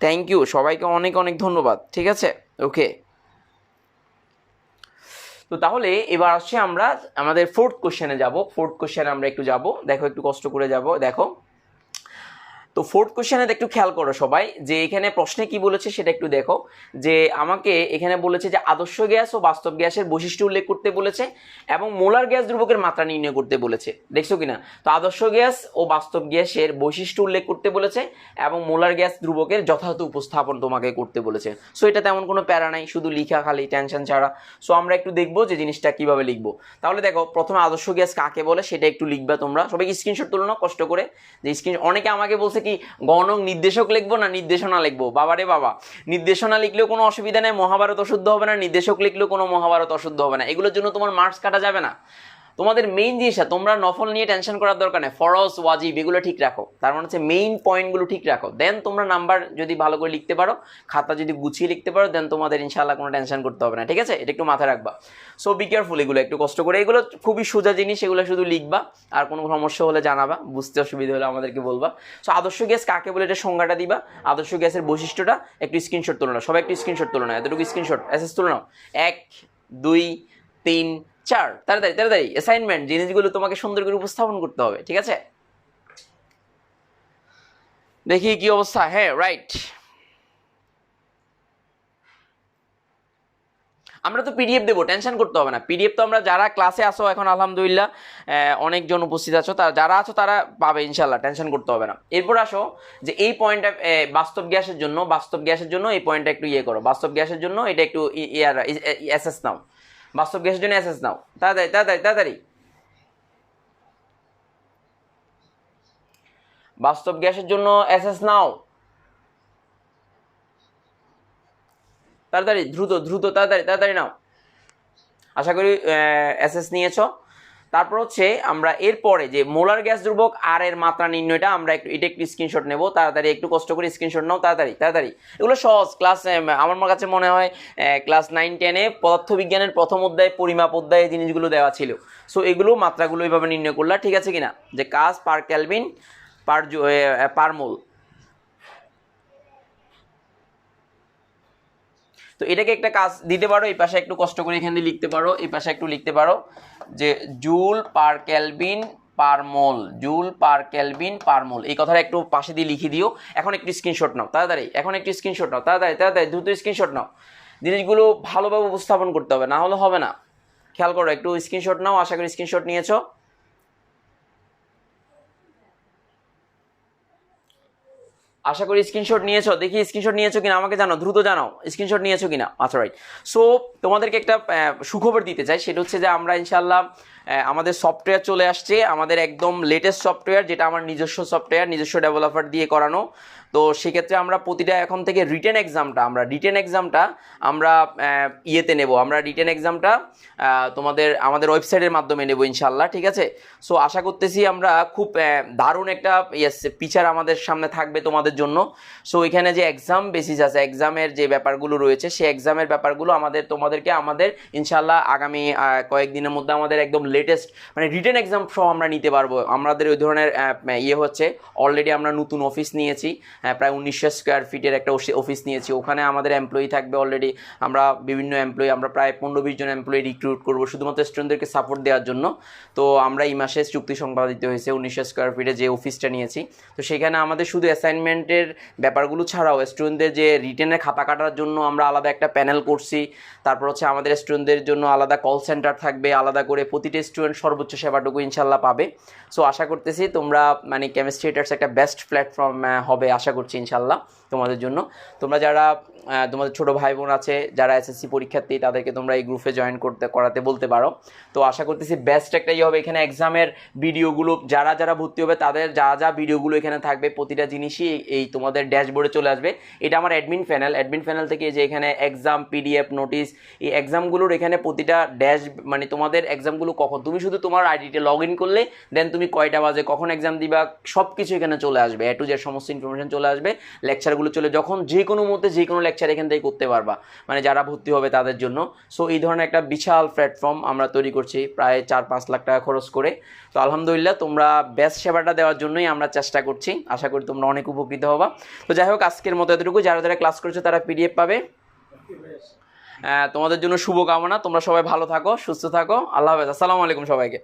থ্যাংক ইউ সবাইকে, অনেক অনেক ধন্যবাদ, ঠিক আছে। ওকে, তো তাহলে এবার আসছে আমরা আমাদের ফোর্থ কোশ্চেনে যাব। ফোর্থ কোশ্চেনে আমরা একটু যাব, দেখো একটু কষ্ট করে যাব, দেখো। তো ফোর্থ কোশ্চেনে একটু খেয়াল করো সবাই, যে এখানে প্রশ্নে কি বলেছে সেটা একটু দেখো। যে আমাকে এখানে বলেছে যে আদর্শ গ্যাস ও বাস্তব গ্যাসের বৈশিষ্ট্য উল্লেখ করতে বলেছে এবং মোলার গ্যাস ধ্রুবকের মাত্রা নির্ণয় করতে বলেছে, দেখছো কিনা। তো আদর্শ গ্যাস ও বাস্তব গ্যাসের বৈশিষ্ট্য উল্লেখ করতে বলেছে এবং মোলার গ্যাস ধ্রুবকের যথাযথ উপস্থাপন তোমাকে করতে বলেছে। সো এটা তেমন কোনো প্যারা নাই, শুধু লিখা খালি, টেনশন ছাড়া। সো আমরা একটু দেখবো যে জিনিসটা কিভাবে লিখবো। তাহলে দেখো, প্রথমে আদর্শ গ্যাস কাকে বলে সেটা একটু লিখবা তোমরা সবাই, স্ক্রিনশট তুলো না কষ্ট করে। যে স্ক্রিন অনেকে আমাকে বলছে কি গণক নির্দেশক লিখবো না নির্দেশনা লিখবো। বাবারে বাবা, নির্দেশনা লিখলেও কোনো অসুবিধা নেই, মহাভারত অশুদ্ধ হবে না। নির্দেশক লিখলেও কোনো মহাভারত অশুদ্ধ হবে না। এগুলোর জন্য তোমার মার্কস কাটা যাবে না। তোমাদের মেইন জিনিসটা, তোমরা নফল নিয়ে টেনশন করার দরকার নেই। ফরজ ওয়াজিব এগুলো ঠিক রাখো, তার মানে হচ্ছে মেইন পয়েন্টগুলো ঠিক রাখো। দেন তোমরা নাম্বার যদি ভালো করে লিখতে পারো, খাতা যদি গুছিয়ে লিখতে পারো, দেন তোমাদের ইনশাআল্লাহ কোনো টেনশন করতে হবে না, ঠিক আছে। এটা একটু মাথায় রাখবা। সো বি কেয়ারফুল, এগুলো একটু কষ্ট করে, এগুলো খুবই সোজা জিনিস, এগুলো শুধু লিখবা। আর কোনো সমস্যা হলে জানাবা, বুঝতে অসুবিধা হলে আমাদেরকে বলবা। সো আদর্শ গ্যাস কাকে বলে এটা সংজ্ঞাটা দিবা। আদর্শ গ্যাসের বৈশিষ্ট্যটা একটু স্ক্রিনশট তুলো না, সবাই একটু স্ক্রিনশট তুলো না, এতটুকু স্ক্রিনশট এসএস তুলো না। 1 2 3 4, তাড়াতাড়ি তাড়াতাড়ি অ্যাসাইনমেন্ট জিনিসগুলো তোমাকে সুন্দর করে উপস্থাপন করতে হবে, ঠিক আছে। দেখি কি অবস্থা। হ্যাঁ রাইট, আমরা তো পিডিএফ দেবো, টেনশন করতে হবে না। পিডিএফ তো আমরা যারা ক্লাসে আসো এখন আলহামদুলিল্লাহ অনেকজন উপস্থিত আছো, তারা যারা আছো তারা পাবে ইনশাল্লাহ, টেনশন করতে হবে না। এরপর আসো যে এই পয়েন্টটা বাস্তব গ্যাসের জন্য এই পয়েন্টটা একটু ইয়ে করো। বাস্তব গ্যাসের জন্য এটা একটু এসএস নাও, বাস্তব গ্যাসের জন্য এসএস নাও, তাড়াতাড়ি তাড়াতাড়ি তাড়াতাড়ি। বাস্তব গ্যাসের জন্য এসএস নাও, তাড়াতাড়ি দ্রুত দ্রুত তাড়াতাড়ি তাড়াতাড়ি নাও। আশা করি এসএস নিয়েছো। তারপর হচ্ছে আমরা এরপরে যে মোলার গ্যাস ধ্রুবক আর এর মাত্রা নির্ণয়টা আমরা এটা একটু স্ক্রিনশট নেব, তাড়াতাড়ি একটু কষ্ট করে স্ক্রিনশট নাও, তাড়াতাড়ি তাড়াতাড়ি। এগুলো সহজ, ক্লাস আমার কাছে মনে হয় ক্লাস 9-10-এ পদার্থবিজ্ঞানের প্রথম অধ্যায় পরিমাপ অধ্যায়ে জিনিসগুলো দেওয়া ছিল। সো এগুলো মাত্রাগুলো এইভাবে নির্ণয় করলা, ঠিক আছে কিনা। যে কাজ পার কেলভিন পার মোল। তো এটাকে একটা কাজ দিতে পারো, এই পাশে একটু কষ্ট করে এখানে লিখতে পারো, এই পাশে একটু লিখতে পারো যে জুল পার কেলভিন পার মোল, জুল পার কেলভিন পার মোল, এই কথাটা একটু পাশে দিয়ে লিখে দিও। এখন একটু স্ক্রিনশট নাও তাড়াতাড়ি, এখন একটু স্ক্রিনশট নাও তাড়াতাড়ি তাড়াতাড়ি, দ্রুত স্ক্রিনশট নাও। জিনিসগুলো ভালোভাবে উপস্থাপন করতে হবে, না হলে হবে না। খেয়াল করো, একটু স্ক্রিনশট নাও, আশা করি স্ক্রিনশট নিয়েছো। আশা করি স্ক্রিনশট নিয়েছো, দেখি স্ক্রিনশট নিয়েছো কিনা আমাকে জানাও, দ্রুত জানাও স্ক্রিনশট নিয়েছো কিনা। আচ্ছা রাইট। সো তোমাদেরকে একটা সুখবর দিতে চাই, সেটা হচ্ছে যে আমরা ইনশাল্লাহ আমাদের সফটওয়্যার চলে আসছে, আমাদের একদম লেটেস্ট সফটওয়্যার, যেটা আমার নিজস্ব সফটওয়্যার, নিজস্ব ডেভেলপার দিয়ে করানো। তো সেক্ষেত্রে আমরা প্রতিটা এখন থেকে রিটেন এক্সামটা আমরা ইয়েতে নেব, আমরা রিটেন এক্সামটা আমাদের ওয়েবসাইটের মাধ্যমে নেব ইনশাল্লাহ, ঠিক আছে। সো আশা করতেছি আমরা খুব দারুণ একটা ফিচার আমাদের সামনে থাকবে তোমাদের জন্য। সো এখানে যে এক্সাম বেসিস আছে, এক্সামের যে ব্যাপারগুলো রয়েছে, সেই এক্সামের ব্যাপারগুলো তোমাদেরকে ইনশাল্লাহ আগামী কয়েকদিনের মধ্যে আমাদের একদম লেটেস্ট মানে রিটেন এক্সাম সহ আমরা নিতে পারবো। আমাদের ওই ধরনের হচ্ছে, অলরেডি আমরা নতুন অফিস নিয়েছি, প্রায় 1900 স্কোয়ার ফিটের একটা অফিস নিয়েছি। ওখানে আমাদের এমপ্লয়ি থাকবে অলরেডি, আমরা বিভিন্ন এমপ্লয়ি, আমরা প্রায় 15-20 জন এমপ্লয়ি রিক্রুট করবো শুধুমাত্র স্টুডেন্টদেরকে সাপোর্ট দেওয়ার জন্য। তো আমরা এই মাসে চুক্তি সম্পাদিত হয়েছে 1900 স্কোয়ার ফিটে যে অফিসটা নিয়েছি। তো সেখানে আমাদের শুধু অ্যাসাইনমেন্টের ব্যাপারগুলো ছাড়াও স্টুডেন্টদের যে রিটেনের খাতা কাটার জন্য আমরা আলাদা একটা প্যানেল করছি। তারপর হচ্ছে আমাদের স্টুডেন্টদের জন্য আলাদা কল সেন্টার থাকবে, আলাদা করে প্রতিটি স্টুডেন্ট সর্বোচ্চ সেবাটুকু ইনশাল্লাহ পাবে। সো আশা করতেছি তোমরা মানে কেমিস্ট্রি এটার্স একটা বেস্ট প্ল্যাটফর্ম হবে আশা করছি ইনশাল্লাহ তোমাদের জন্য। তোমরা যারা তোমাদের ছোটো ভাই বোন আছে যারা এসএসসি পরীক্ষার্থী, তাদেরকে তোমরা এই গ্রুপে জয়েন করাতে বলতে পারো। তো আশা করতেছি বেস্ট একটা হবে। এখানে এক্সামের ভিডিওগুলো যারা ভর্তি হবে তাদের যা ভিডিওগুলো এখানে থাকবে, প্রতিটা জিনিসই এই তোমাদের ড্যাশবোর্ডে চলে আসবে। এটা আমার অ্যাডমিন প্যানেল থেকে যে এখানে এক্সাম পিডিএফ নোটিস, এই এক্সামগুলোর এখানে প্রতিটা মানে তোমাদের এক্সামগুলো কখন, তুমি শুধু তোমার আইডিতে লগ ইন করলে দেন তুমি কয়টা বাজে কখন এক্সাম দিবা সব কিছু এখানে চলে আসবে, এ টু জেড সমস্ত ইনফরমেশন চলে আসবে। লেকচারগুলো যখন যে কোনো মুহূর্তে যে কোনো লেকচার এখান থেকে করতে পারবা, মানে যারা ভর্তি হবে তাদের জন্য। সো এই ধরনের একটা বিশাল প্ল্যাটফর্ম আমরা তৈরি করছি প্রায় 4-5 লাখ টাকা খরচ করে। তো আলহামদুলিল্লাহ তোমরা বেস্ট সেবাটা দেওয়ার জন্যই আমরা চেষ্টা করছি, আশা করি তোমরা অনেক উপকৃত হবা। তো যাই হোক, আজকের মতো এতটুকু। যারা ক্লাস করেছো তারা পিডিএফ পাবে। তোমাদের জন্য শুভকামনা, তোমরা সবাই ভালো থাকো, সুস্থ থাকো। আল্লাহ হাফেজ, আসসালামু আলাইকুম সবাইকে।